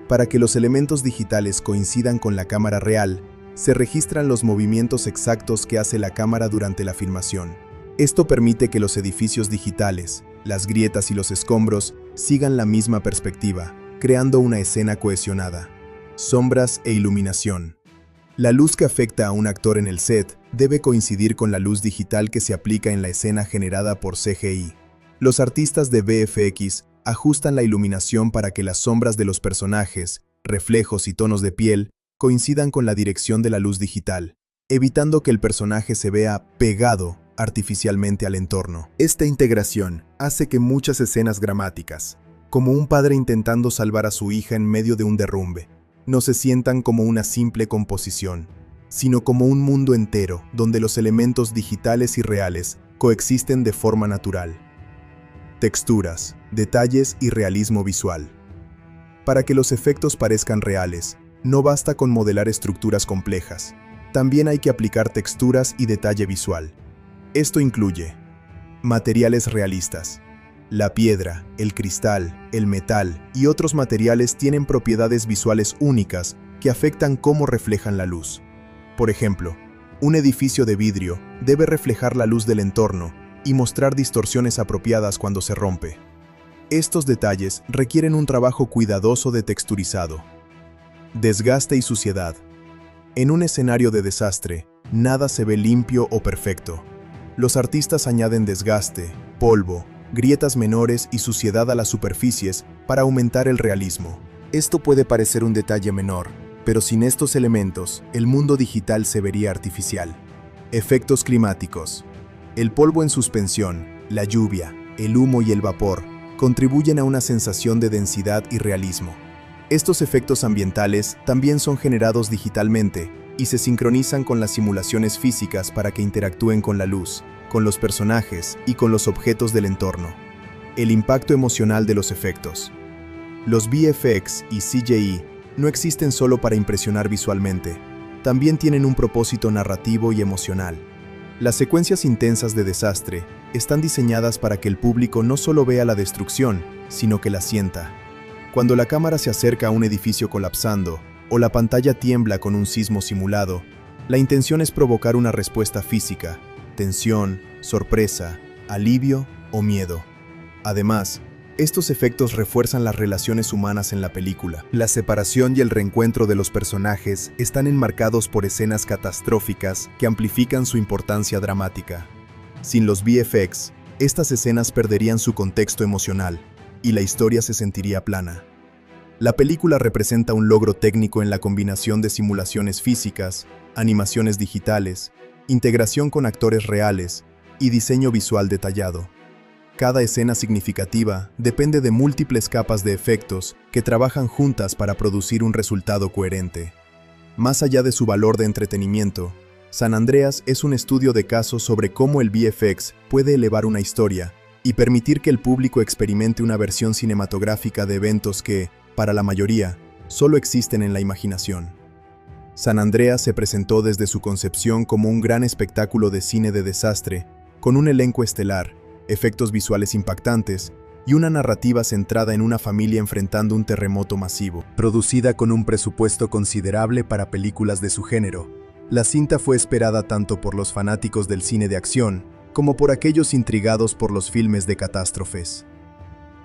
Para que los elementos digitales coincidan con la cámara real, se registran los movimientos exactos que hace la cámara durante la filmación. Esto permite que los edificios digitales, las grietas y los escombros sigan la misma perspectiva, creando una escena cohesionada. Sombras e iluminación. La luz que afecta a un actor en el set debe coincidir con la luz digital que se aplica en la escena generada por CGI. Los artistas de VFX ajustan la iluminación para que las sombras de los personajes, reflejos y tonos de piel coincidan con la dirección de la luz digital, evitando que el personaje se vea pegado artificialmente al entorno. Esta integración hace que muchas escenas dramáticas, como un padre intentando salvar a su hija en medio de un derrumbe, no se sientan como una simple composición, sino como un mundo entero donde los elementos digitales y reales coexisten de forma natural. Texturas, detalles y realismo visual. Para que los efectos parezcan reales, no basta con modelar estructuras complejas, también hay que aplicar texturas y detalle visual. Esto incluye materiales realistas. La piedra, el cristal, el metal y otros materiales tienen propiedades visuales únicas que afectan cómo reflejan la luz. Por ejemplo, un edificio de vidrio debe reflejar la luz del entorno y mostrar distorsiones apropiadas cuando se rompe. Estos detalles requieren un trabajo cuidadoso de texturizado. Desgaste y suciedad. En un escenario de desastre, nada se ve limpio o perfecto. Los artistas añaden desgaste, polvo, grietas menores y suciedad a las superficies para aumentar el realismo. Esto puede parecer un detalle menor, pero sin estos elementos, el mundo digital se vería artificial. Efectos climáticos. El polvo en suspensión, la lluvia, el humo y el vapor contribuyen a una sensación de densidad y realismo. Estos efectos ambientales también son generados digitalmente y se sincronizan con las simulaciones físicas para que interactúen con la luz, con los personajes y con los objetos del entorno. El impacto emocional de los efectos. Los VFX y CGI no existen solo para impresionar visualmente, también tienen un propósito narrativo y emocional. Las secuencias intensas de desastre están diseñadas para que el público no solo vea la destrucción, sino que la sienta. Cuando la cámara se acerca a un edificio colapsando o la pantalla tiembla con un sismo simulado, la intención es provocar una respuesta física, tensión, sorpresa, alivio o miedo. Además, estos efectos refuerzan las relaciones humanas en la película. La separación y el reencuentro de los personajes están enmarcados por escenas catastróficas que amplifican su importancia dramática. Sin los VFX, estas escenas perderían su contexto emocional y la historia se sentiría plana. La película representa un logro técnico en la combinación de simulaciones físicas, animaciones digitales, integración con actores reales y diseño visual detallado. Cada escena significativa depende de múltiples capas de efectos que trabajan juntas para producir un resultado coherente. Más allá de su valor de entretenimiento, San Andreas es un estudio de caso sobre cómo el VFX puede elevar una historia y permitir que el público experimente una versión cinematográfica de eventos que, para la mayoría, solo existen en la imaginación. San Andreas se presentó desde su concepción como un gran espectáculo de cine de desastre, con un elenco estelar, efectos visuales impactantes y una narrativa centrada en una familia enfrentando un terremoto masivo. Producida con un presupuesto considerable para películas de su género, la cinta fue esperada tanto por los fanáticos del cine de acción como por aquellos intrigados por los filmes de catástrofes.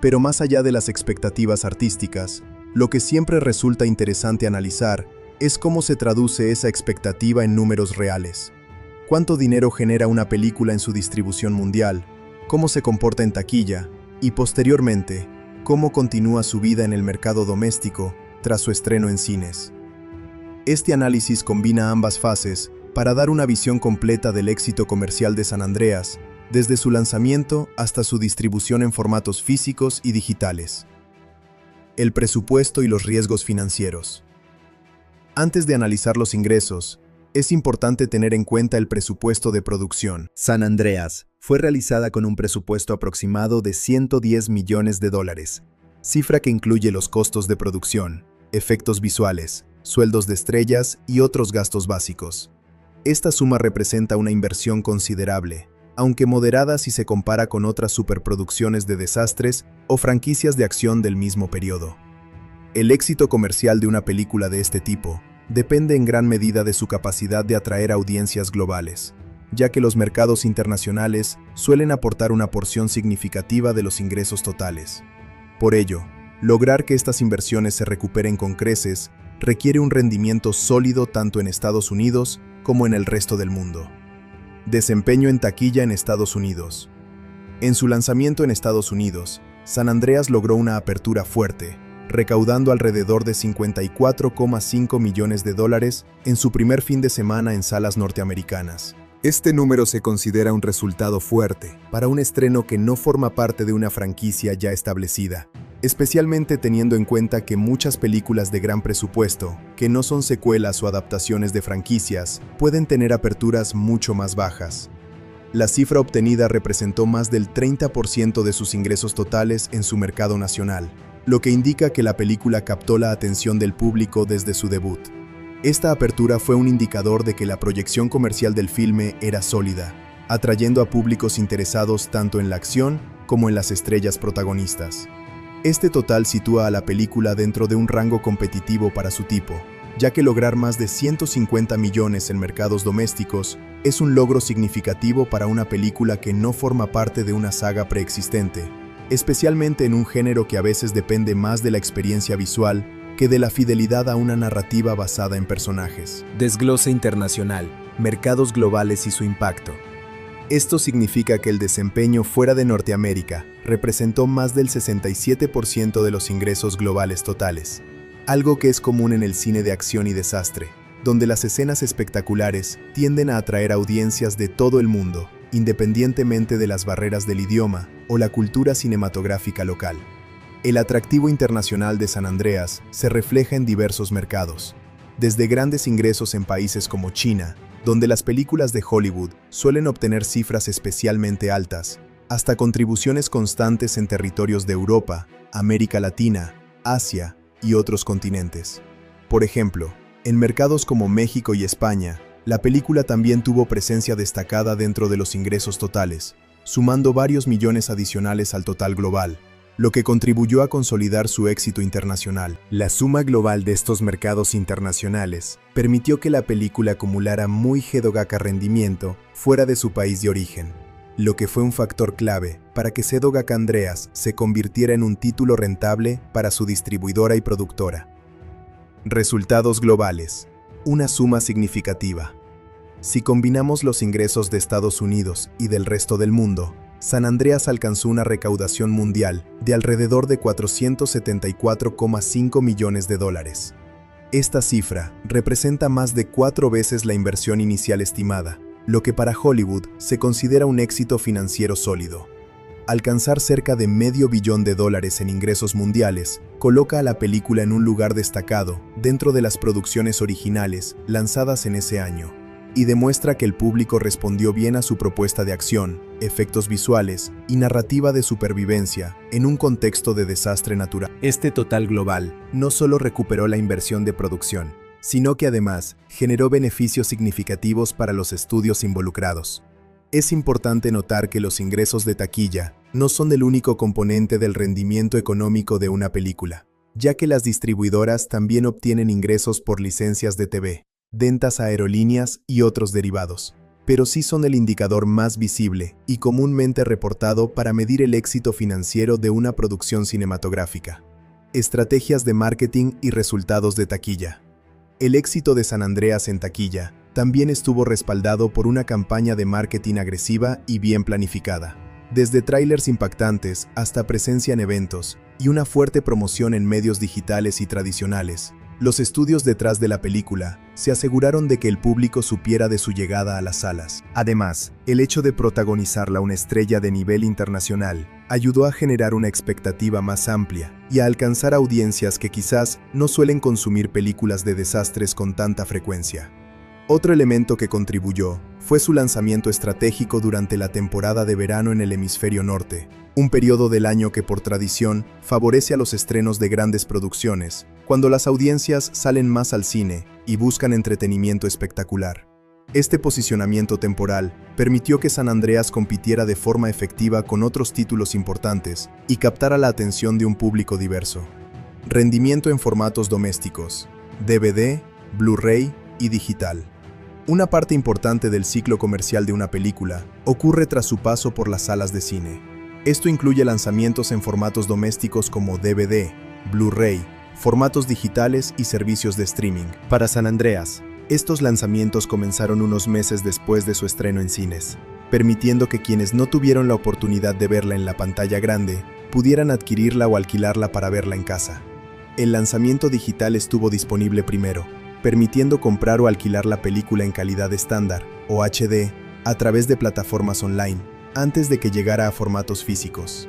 Pero más allá de las expectativas artísticas, lo que siempre resulta interesante analizar es cómo se traduce esa expectativa en números reales. ¿Cuánto dinero genera una película en su distribución mundial? ¿Cómo se comporta en taquilla? Y posteriormente, ¿cómo continúa su vida en el mercado doméstico tras su estreno en cines? Este análisis combina ambas fases para dar una visión completa del éxito comercial de San Andreas, desde su lanzamiento hasta su distribución en formatos físicos y digitales. El presupuesto y los riesgos financieros. Antes de analizar los ingresos, es importante tener en cuenta el presupuesto de producción. San Andreas fue realizada con un presupuesto aproximado de $110 millones, cifra que incluye los costos de producción, efectos visuales, sueldos de estrellas y otros gastos básicos. Esta suma representa una inversión considerable, aunque moderada si se compara con otras superproducciones de desastres o franquicias de acción del mismo periodo. El éxito comercial de una película de este tipo depende en gran medida de su capacidad de atraer audiencias globales, ya que los mercados internacionales suelen aportar una porción significativa de los ingresos totales. Por ello, lograr que estas inversiones se recuperen con creces requiere un rendimiento sólido tanto en Estados Unidos como en el resto del mundo. Desempeño en taquilla en Estados Unidos. En su lanzamiento en Estados Unidos, San Andreas logró una apertura fuerte, recaudando alrededor de $54,5 millones en su primer fin de semana en salas norteamericanas. Este número se considera un resultado fuerte para un estreno que no forma parte de una franquicia ya establecida, especialmente teniendo en cuenta que muchas películas de gran presupuesto, que no son secuelas o adaptaciones de franquicias, pueden tener aperturas mucho más bajas. La cifra obtenida representó más del 30% de sus ingresos totales en su mercado nacional, lo que indica que la película captó la atención del público desde su debut. Esta apertura fue un indicador de que la proyección comercial del filme era sólida, atrayendo a públicos interesados tanto en la acción como en las estrellas protagonistas. Este total sitúa a la película dentro de un rango competitivo para su tipo, ya que lograr más de 150 millones en mercados domésticos es un logro significativo para una película que no forma parte de una saga preexistente, especialmente en un género que a veces depende más de la experiencia visual que de la fidelidad a una narrativa basada en personajes. Desglose internacional, mercados globales y su impacto. Esto significa que el desempeño fuera de Norteamérica representó más del 67% de los ingresos globales totales, algo que es común en el cine de acción y desastre, donde las escenas espectaculares tienden a atraer audiencias de todo el mundo, independientemente de las barreras del idioma o la cultura cinematográfica local. El atractivo internacional de San Andreas se refleja en diversos mercados, desde grandes ingresos en países como China, donde las películas de Hollywood suelen obtener cifras especialmente altas, hasta contribuciones constantes en territorios de Europa, América Latina, Asia y otros continentes. Por ejemplo, en mercados como México y España, la película también tuvo presencia destacada dentro de los ingresos totales, sumando varios millones adicionales al total global, lo que contribuyó a consolidar su éxito internacional. La suma global de estos mercados internacionales permitió que la película acumulara muy Gedogaca rendimiento fuera de su país de origen, lo que fue un factor clave para que Gedogaca Andreas se convirtiera en un título rentable para su distribuidora y productora. Resultados globales. Una suma significativa. Si combinamos los ingresos de Estados Unidos y del resto del mundo, San Andreas alcanzó una recaudación mundial de alrededor de $474,5 millones. Esta cifra representa más de 4 veces la inversión inicial estimada, lo que para Hollywood se considera un éxito financiero sólido. Alcanzar cerca de $500 millón en ingresos mundiales coloca a la película en un lugar destacado dentro de las producciones originales lanzadas en ese año, y demuestra que el público respondió bien a su propuesta de acción, efectos visuales y narrativa de supervivencia en un contexto de desastre natural. Este total global no solo recuperó la inversión de producción, sino que además generó beneficios significativos para los estudios involucrados. Es importante notar que los ingresos de taquilla no son el único componente del rendimiento económico de una película, ya que las distribuidoras también obtienen ingresos por licencias de TV, ventas a aerolíneas y otros derivados, pero sí son el indicador más visible y comúnmente reportado para medir el éxito financiero de una producción cinematográfica. Estrategias de marketing y resultados de taquilla. El éxito de San Andreas en taquilla también estuvo respaldado por una campaña de marketing agresiva y bien planificada, desde tráilers impactantes hasta presencia en eventos y una fuerte promoción en medios digitales y tradicionales. Los estudios detrás de la película se aseguraron de que el público supiera de su llegada a las salas. Además, el hecho de protagonizarla una estrella de nivel internacional ayudó a generar una expectativa más amplia y a alcanzar audiencias que quizás no suelen consumir películas de desastres con tanta frecuencia. Otro elemento que contribuyó fue su lanzamiento estratégico durante la temporada de verano en el hemisferio norte, un periodo del año que por tradición favorece a los estrenos de grandes producciones, cuando las audiencias salen más al cine y buscan entretenimiento espectacular. Este posicionamiento temporal permitió que San Andreas compitiera de forma efectiva con otros títulos importantes y captara la atención de un público diverso. Rendimiento en formatos domésticos, DVD, Blu-ray y digital. Una parte importante del ciclo comercial de una película ocurre tras su paso por las salas de cine. Esto incluye lanzamientos en formatos domésticos como DVD, Blu-ray, formatos digitales y servicios de streaming. Para San Andreas, estos lanzamientos comenzaron unos meses después de su estreno en cines, permitiendo que quienes no tuvieron la oportunidad de verla en la pantalla grande pudieran adquirirla o alquilarla para verla en casa. El lanzamiento digital estuvo disponible primero, permitiendo comprar o alquilar la película en calidad estándar, o HD, a través de plataformas online, antes de que llegara a formatos físicos.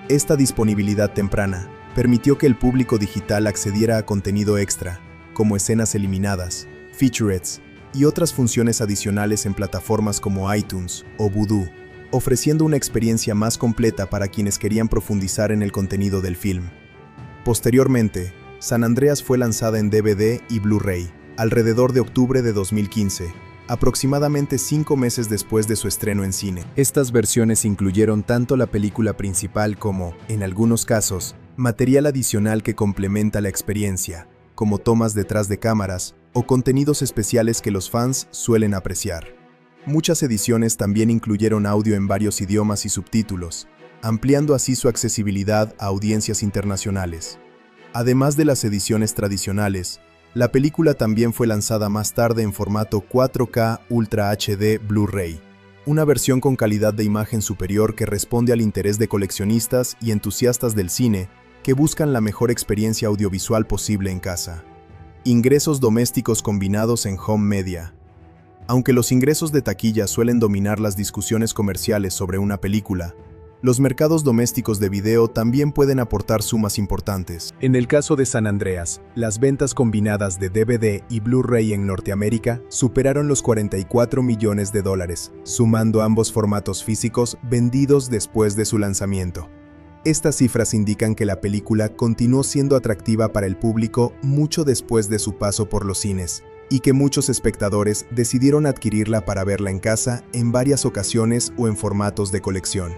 Esta disponibilidad temprana permitió que el público digital accediera a contenido extra, como escenas eliminadas, featurettes y otras funciones adicionales en plataformas como iTunes o Vudu, ofreciendo una experiencia más completa para quienes querían profundizar en el contenido del film. Posteriormente, San Andreas fue lanzada en DVD y Blu-ray, alrededor de octubre de 2015, aproximadamente 5 meses después de su estreno en cine. Estas versiones incluyeron tanto la película principal como, en algunos casos, material adicional que complementa la experiencia, como tomas detrás de cámaras o contenidos especiales que los fans suelen apreciar. Muchas ediciones también incluyeron audio en varios idiomas y subtítulos, ampliando así su accesibilidad a audiencias internacionales. Además de las ediciones tradicionales, la película también fue lanzada más tarde en formato 4K Ultra HD Blu-ray, una versión con calidad de imagen superior que responde al interés de coleccionistas y entusiastas del cine que buscan la mejor experiencia audiovisual posible en casa. Ingresos domésticos combinados en home media. Aunque los ingresos de taquilla suelen dominar las discusiones comerciales sobre una película, los mercados domésticos de video también pueden aportar sumas importantes. En el caso de San Andreas, las ventas combinadas de DVD y Blu-ray en Norteamérica superaron los $44 millones, sumando ambos formatos físicos vendidos después de su lanzamiento. Estas cifras indican que la película continuó siendo atractiva para el público mucho después de su paso por los cines, y que muchos espectadores decidieron adquirirla para verla en casa en varias ocasiones o en formatos de colección.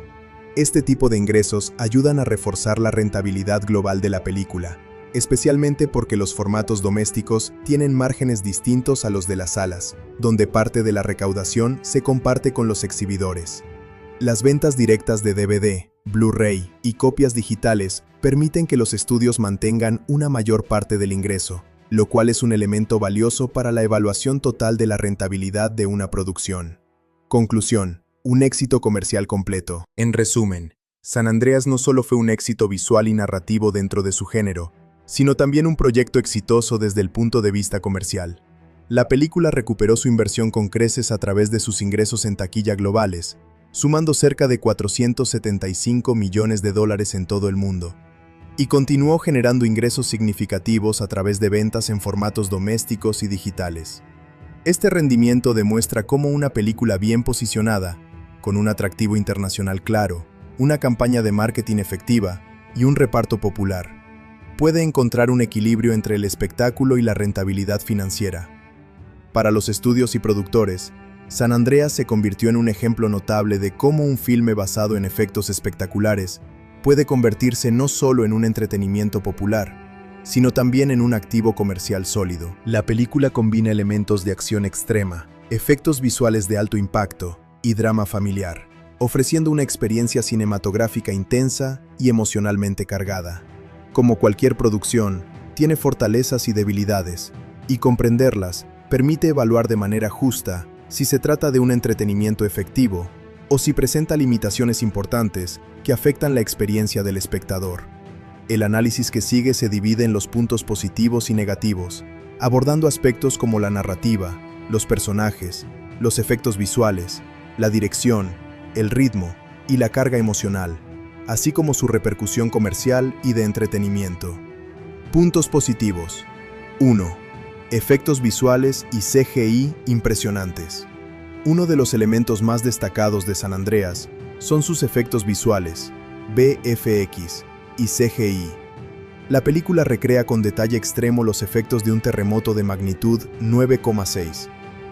Este tipo de ingresos ayudan a reforzar la rentabilidad global de la película, especialmente porque los formatos domésticos tienen márgenes distintos a los de las salas, donde parte de la recaudación se comparte con los exhibidores. Las ventas directas de DVD, Blu-ray y copias digitales permiten que los estudios mantengan una mayor parte del ingreso, lo cual es un elemento valioso para la evaluación total de la rentabilidad de una producción. Conclusión: un éxito comercial completo. En resumen, San Andreas no solo fue un éxito visual y narrativo dentro de su género, sino también un proyecto exitoso desde el punto de vista comercial. La película recuperó su inversión con creces a través de sus ingresos en taquilla globales, sumando cerca de $475 millones en todo el mundo, y continuó generando ingresos significativos a través de ventas en formatos domésticos y digitales. Este rendimiento demuestra cómo una película bien posicionada, con un atractivo internacional claro, una campaña de marketing efectiva y un reparto popular, puede encontrar un equilibrio entre el espectáculo y la rentabilidad financiera. Para los estudios y productores, San Andreas se convirtió en un ejemplo notable de cómo un filme basado en efectos espectaculares puede convertirse no solo en un entretenimiento popular, sino también en un activo comercial sólido. La película combina elementos de acción extrema, efectos visuales de alto impacto y drama familiar, ofreciendo una experiencia cinematográfica intensa y emocionalmente cargada. Como cualquier producción, tiene fortalezas y debilidades, y comprenderlas permite evaluar de manera justa si se trata de un entretenimiento efectivo o si presenta limitaciones importantes que afectan la experiencia del espectador. El análisis que sigue se divide en los puntos positivos y negativos, abordando aspectos como la narrativa, los personajes, los efectos visuales, la dirección, el ritmo y la carga emocional, así como su repercusión comercial y de entretenimiento. Puntos positivos. 1. Efectos visuales y CGI impresionantes. Uno de los elementos más destacados de San Andreas son sus efectos visuales, VFX y CGI. La película recrea con detalle extremo los efectos de un terremoto de magnitud 9,6,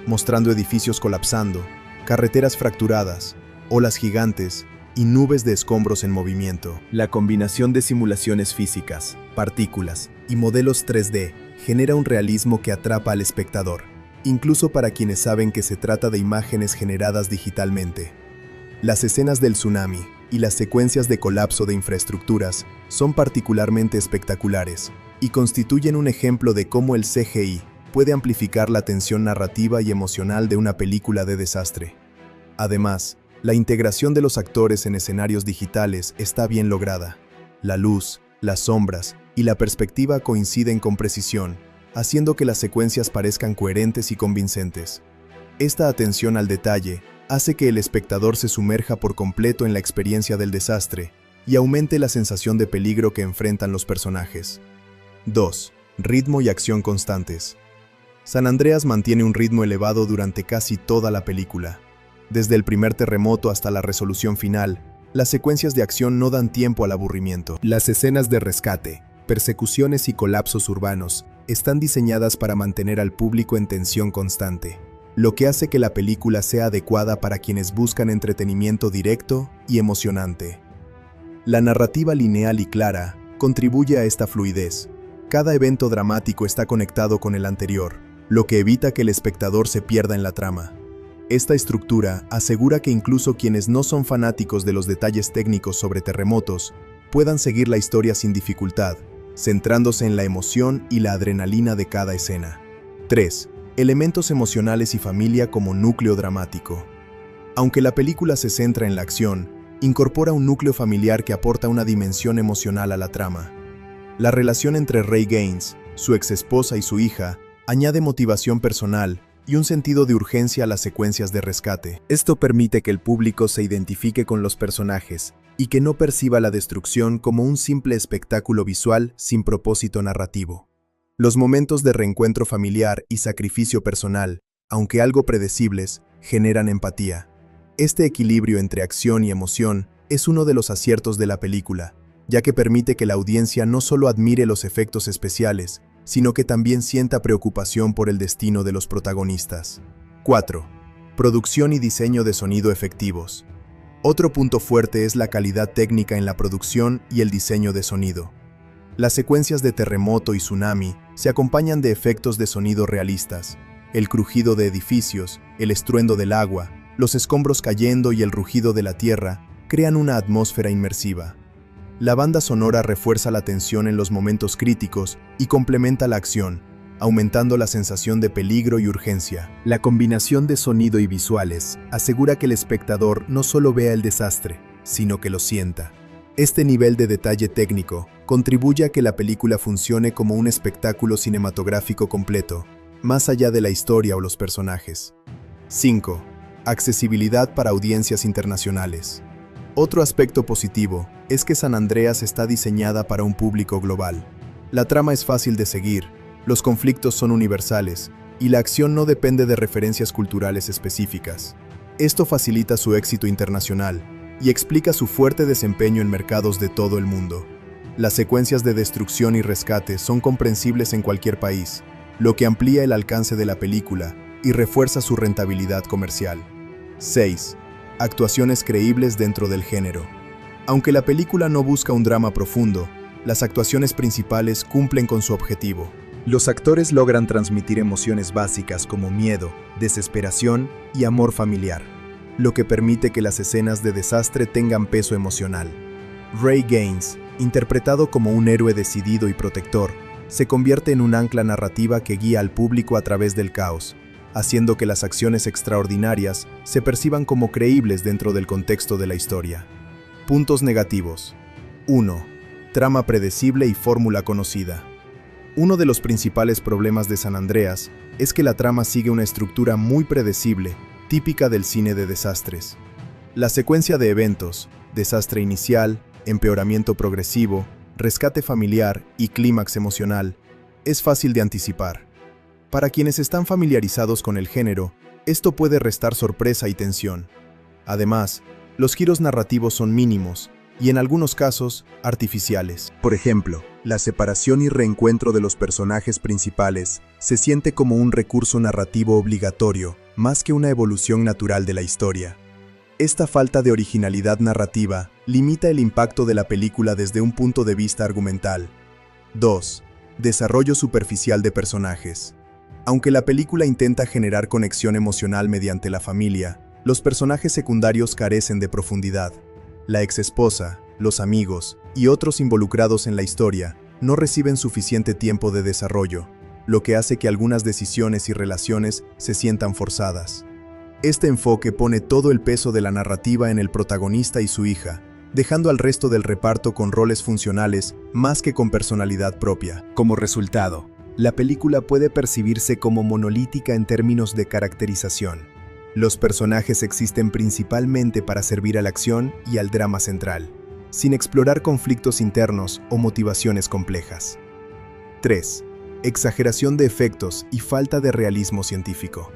mostrando edificios colapsando, carreteras fracturadas, olas gigantes y nubes de escombros en movimiento. La combinación de simulaciones físicas, partículas y modelos 3D genera un realismo que atrapa al espectador, incluso para quienes saben que se trata de imágenes generadas digitalmente. Las escenas del tsunami y las secuencias de colapso de infraestructuras son particularmente espectaculares y constituyen un ejemplo de cómo el CGI puede amplificar la tensión narrativa y emocional de una película de desastre. Además, la integración de los actores en escenarios digitales está bien lograda. La luz, las sombras y la perspectiva coinciden con precisión, haciendo que las secuencias parezcan coherentes y convincentes. Esta atención al detalle hace que el espectador se sumerja por completo en la experiencia del desastre y aumente la sensación de peligro que enfrentan los personajes. 2. Ritmo y acción constantes. San Andreas mantiene un ritmo elevado durante casi toda la película. Desde el primer terremoto hasta la resolución final, las secuencias de acción no dan tiempo al aburrimiento. Las escenas de rescate, persecuciones y colapsos urbanos están diseñadas para mantener al público en tensión constante, lo que hace que la película sea adecuada para quienes buscan entretenimiento directo y emocionante. La narrativa lineal y clara contribuye a esta fluidez. Cada evento dramático está conectado con el anterior, lo que evita que el espectador se pierda en la trama. Esta estructura asegura que incluso quienes no son fanáticos de los detalles técnicos sobre terremotos puedan seguir la historia sin dificultad, centrándose en la emoción y la adrenalina de cada escena. 3. Elementos emocionales y familia como núcleo dramático. Aunque la película se centra en la acción, incorpora un núcleo familiar que aporta una dimensión emocional a la trama. La relación entre Ray Gaines, su exesposa y su hija, añade motivación personal y un sentido de urgencia a las secuencias de rescate. Esto permite que el público se identifique con los personajes y que no perciba la destrucción como un simple espectáculo visual sin propósito narrativo. Los momentos de reencuentro familiar y sacrificio personal, aunque algo predecibles, generan empatía. Este equilibrio entre acción y emoción es uno de los aciertos de la película, ya que permite que la audiencia no solo admire los efectos especiales, sino que también sienta preocupación por el destino de los protagonistas. 4. Producción y diseño de sonido efectivos. Otro punto fuerte es la calidad técnica en la producción y el diseño de sonido. Las secuencias de terremoto y tsunami se acompañan de efectos de sonido realistas. El crujido de edificios, el estruendo del agua, los escombros cayendo y el rugido de la tierra crean una atmósfera inmersiva. La banda sonora refuerza la tensión en los momentos críticos y complementa la acción, aumentando la sensación de peligro y urgencia. La combinación de sonido y visuales asegura que el espectador no solo vea el desastre, sino que lo sienta. Este nivel de detalle técnico contribuye a que la película funcione como un espectáculo cinematográfico completo, más allá de la historia o los personajes. 5. Accesibilidad para audiencias internacionales. Otro aspecto positivo es que San Andreas está diseñada para un público global. La trama es fácil de seguir, los conflictos son universales y la acción no depende de referencias culturales específicas. Esto facilita su éxito internacional y explica su fuerte desempeño en mercados de todo el mundo. Las secuencias de destrucción y rescate son comprensibles en cualquier país, lo que amplía el alcance de la película y refuerza su rentabilidad comercial. 6. Actuaciones creíbles dentro del género. Aunque la película no busca un drama profundo, las actuaciones principales cumplen con su objetivo. Los actores logran transmitir emociones básicas como miedo, desesperación y amor familiar, lo que permite que las escenas de desastre tengan peso emocional. Ray Gaines, interpretado como un héroe decidido y protector, se convierte en un ancla narrativa que guía al público a través del caos, haciendo que las acciones extraordinarias se perciban como creíbles dentro del contexto de la historia. Puntos negativos. 1. trama predecible y fórmula conocida. Uno de los principales problemas de San Andreas es que la trama sigue una estructura muy predecible, típica del cine de desastres. La secuencia de eventos, desastre inicial, empeoramiento progresivo, rescate familiar y clímax emocional, es fácil de anticipar. Para quienes están familiarizados con el género, esto puede restar sorpresa y tensión. Además, los giros narrativos son mínimos y en algunos casos, artificiales. Por ejemplo, la separación y reencuentro de los personajes principales se siente como un recurso narrativo obligatorio, más que una evolución natural de la historia. Esta falta de originalidad narrativa limita el impacto de la película desde un punto de vista argumental. 2. Desarrollo superficial de personajes. Aunque la película intenta generar conexión emocional mediante la familia, los personajes secundarios carecen de profundidad. La exesposa, los amigos y otros involucrados en la historia no reciben suficiente tiempo de desarrollo, lo que hace que algunas decisiones y relaciones se sientan forzadas. Este enfoque pone todo el peso de la narrativa en el protagonista y su hija, dejando al resto del reparto con roles funcionales más que con personalidad propia. Como resultado, la película puede percibirse como monolítica en términos de caracterización. Los personajes existen principalmente para servir a la acción y al drama central, sin explorar conflictos internos o motivaciones complejas. 3. Exageración de efectos y falta de realismo científico.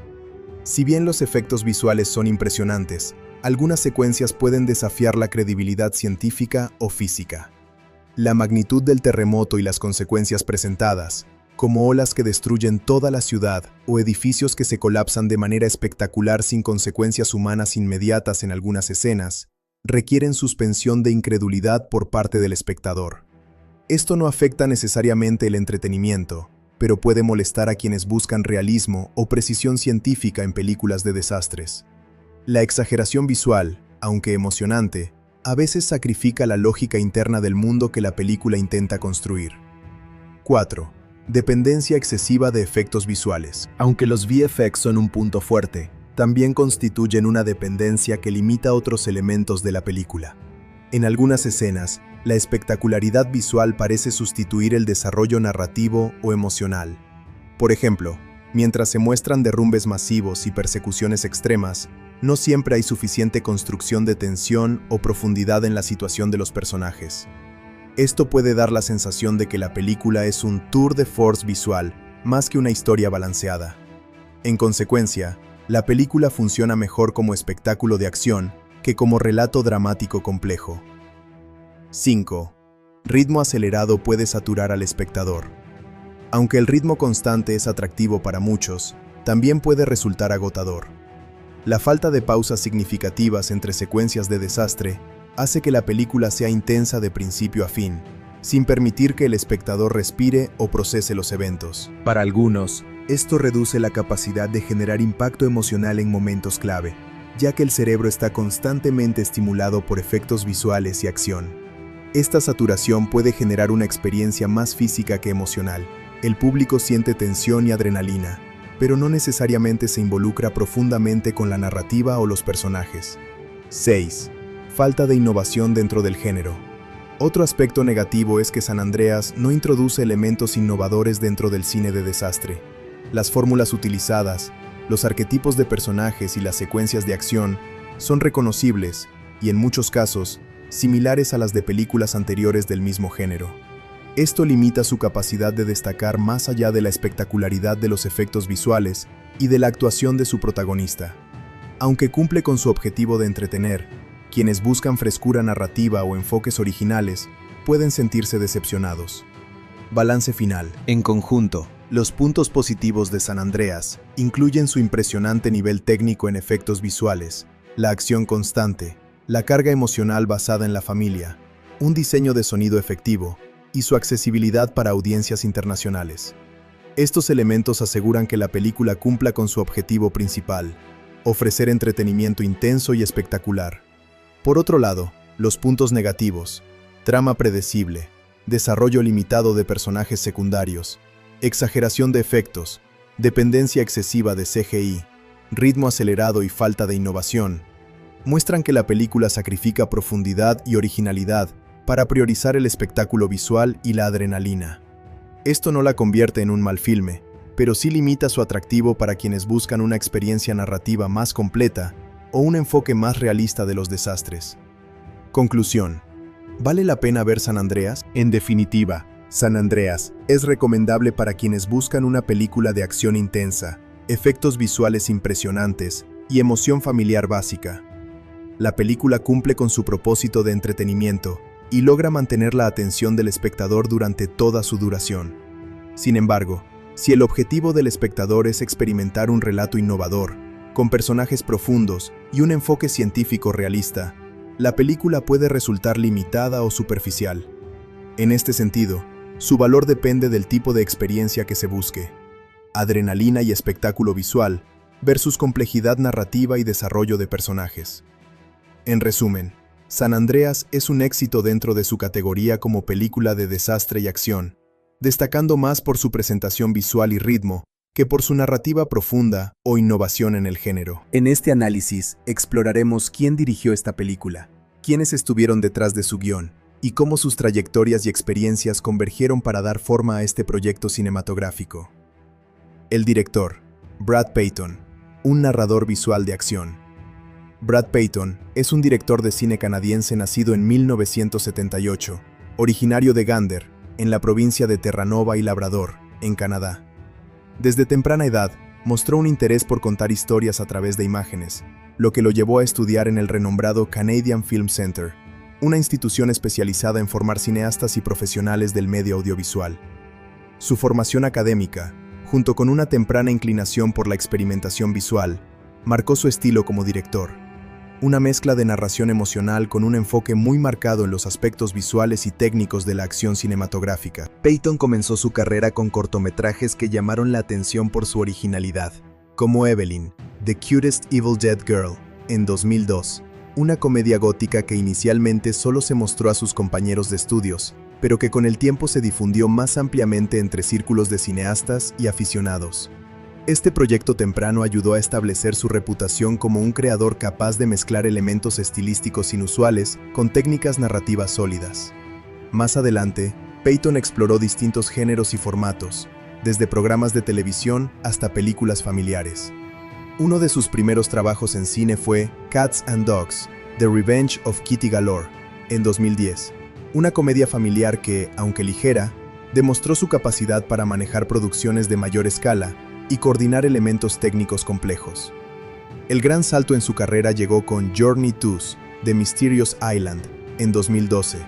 Si bien los efectos visuales son impresionantes, algunas secuencias pueden desafiar la credibilidad científica o física. La magnitud del terremoto y las consecuencias presentadas, como olas que destruyen toda la ciudad o edificios que se colapsan de manera espectacular sin consecuencias humanas inmediatas en algunas escenas, requieren suspensión de incredulidad por parte del espectador. Esto no afecta necesariamente el entretenimiento, pero puede molestar a quienes buscan realismo o precisión científica en películas de desastres. La exageración visual, aunque emocionante, a veces sacrifica la lógica interna del mundo que la película intenta construir. 4. Dependencia excesiva de efectos visuales. Aunque los VFX son un punto fuerte, también constituyen una dependencia que limita otros elementos de la película. En algunas escenas, la espectacularidad visual parece sustituir el desarrollo narrativo o emocional. Por ejemplo, mientras se muestran derrumbes masivos y persecuciones extremas, no siempre hay suficiente construcción de tensión o profundidad en la situación de los personajes. Esto puede dar la sensación de que la película es un tour de force visual, más que una historia balanceada. En consecuencia, la película funciona mejor como espectáculo de acción que como relato dramático complejo. 5. Ritmo acelerado puede saturar al espectador. Aunque el ritmo constante es atractivo para muchos, también puede resultar agotador. La falta de pausas significativas entre secuencias de desastre hace que la película sea intensa de principio a fin, sin permitir que el espectador respire o procese los eventos. Para algunos, esto reduce la capacidad de generar impacto emocional en momentos clave, ya que el cerebro está constantemente estimulado por efectos visuales y acción. Esta saturación puede generar una experiencia más física que emocional. El público siente tensión y adrenalina, pero no necesariamente se involucra profundamente con la narrativa o los personajes. 6. Falta de innovación dentro del género. Otro aspecto negativo es que San Andreas no introduce elementos innovadores dentro del cine de desastre. Las fórmulas utilizadas, los arquetipos de personajes y las secuencias de acción son reconocibles y, en muchos casos, similares a las de películas anteriores del mismo género. Esto limita su capacidad de destacar más allá de la espectacularidad de los efectos visuales y de la actuación de su protagonista. Aunque cumple con su objetivo de entretener, quienes buscan frescura narrativa o enfoques originales pueden sentirse decepcionados. Balance final. En conjunto, los puntos positivos de San Andreas incluyen su impresionante nivel técnico en efectos visuales, la acción constante, la carga emocional basada en la familia, un diseño de sonido efectivo y su accesibilidad para audiencias internacionales. Estos elementos aseguran que la película cumpla con su objetivo principal, ofrecer entretenimiento intenso y espectacular. Por otro lado, los puntos negativos, trama predecible, desarrollo limitado de personajes secundarios, exageración de efectos, dependencia excesiva de CGI, ritmo acelerado y falta de innovación, muestran que la película sacrifica profundidad y originalidad para priorizar el espectáculo visual y la adrenalina. Esto no la convierte en un mal filme, pero sí limita su atractivo para quienes buscan una experiencia narrativa más completa o un enfoque más realista de los desastres. Conclusión. ¿Vale la pena ver San Andreas? En definitiva, San Andreas es recomendable para quienes buscan una película de acción intensa, efectos visuales impresionantes y emoción familiar básica. La película cumple con su propósito de entretenimiento y logra mantener la atención del espectador durante toda su duración. Sin embargo, si el objetivo del espectador es experimentar un relato innovador, con personajes profundos y un enfoque científico realista, la película puede resultar limitada o superficial. En este sentido, su valor depende del tipo de experiencia que se busque: adrenalina y espectáculo visual versus complejidad narrativa y desarrollo de personajes. En resumen, San Andreas es un éxito dentro de su categoría como película de desastre y acción, destacando más por su presentación visual y ritmo que por su narrativa profunda o innovación en el género. En este análisis exploraremos quién dirigió esta película, quiénes estuvieron detrás de su guión y cómo sus trayectorias y experiencias convergieron para dar forma a este proyecto cinematográfico. El director, Brad Peyton, un narrador visual de acción. Brad Peyton es un director de cine canadiense nacido en 1978, originario de Gander, en la provincia de Terranova y Labrador, en Canadá. Desde temprana edad, mostró un interés por contar historias a través de imágenes, lo que lo llevó a estudiar en el renombrado Canadian Film Centre, una institución especializada en formar cineastas y profesionales del medio audiovisual. Su formación académica, junto con una temprana inclinación por la experimentación visual, marcó su estilo como director. Una mezcla de narración emocional con un enfoque muy marcado en los aspectos visuales y técnicos de la acción cinematográfica. Peyton comenzó su carrera con cortometrajes que llamaron la atención por su originalidad, como Evelyn, The Cutest Evil Dead Girl, en 2002, una comedia gótica que inicialmente solo se mostró a sus compañeros de estudios, pero que con el tiempo se difundió más ampliamente entre círculos de cineastas y aficionados. Este proyecto temprano ayudó a establecer su reputación como un creador capaz de mezclar elementos estilísticos inusuales con técnicas narrativas sólidas. Más adelante, Peyton exploró distintos géneros y formatos, desde programas de televisión hasta películas familiares. Uno de sus primeros trabajos en cine fue Cats and Dogs: The Revenge of Kitty Galore, en 2010, una comedia familiar que, aunque ligera, demostró su capacidad para manejar producciones de mayor escala y coordinar elementos técnicos complejos. El gran salto en su carrera llegó con Journey to The Mysterious Island, en 2012,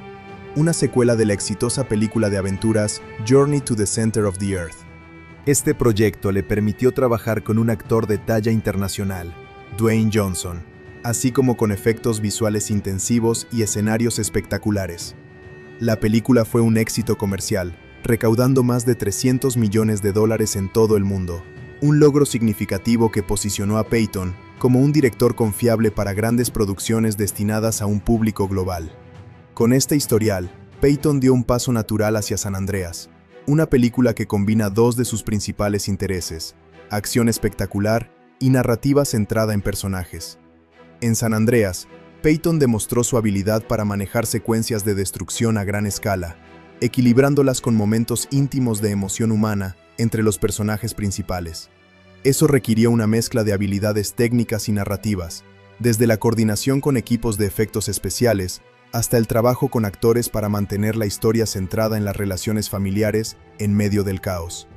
una secuela de la exitosa película de aventuras Journey to the Center of the Earth. Este proyecto le permitió trabajar con un actor de talla internacional, Dwayne Johnson, así como con efectos visuales intensivos y escenarios espectaculares. La película fue un éxito comercial, recaudando más de $300 millones en todo el mundo, un logro significativo que posicionó a Peyton como un director confiable para grandes producciones destinadas a un público global. Con este historial, Peyton dio un paso natural hacia San Andreas, una película que combina dos de sus principales intereses: acción espectacular y narrativa centrada en personajes. En San Andreas, Peyton demostró su habilidad para manejar secuencias de destrucción a gran escala, equilibrándolas con momentos íntimos de emoción humana entre los personajes principales. Eso requirió una mezcla de habilidades técnicas y narrativas, desde la coordinación con equipos de efectos especiales hasta el trabajo con actores para mantener la historia centrada en las relaciones familiares en medio del caos.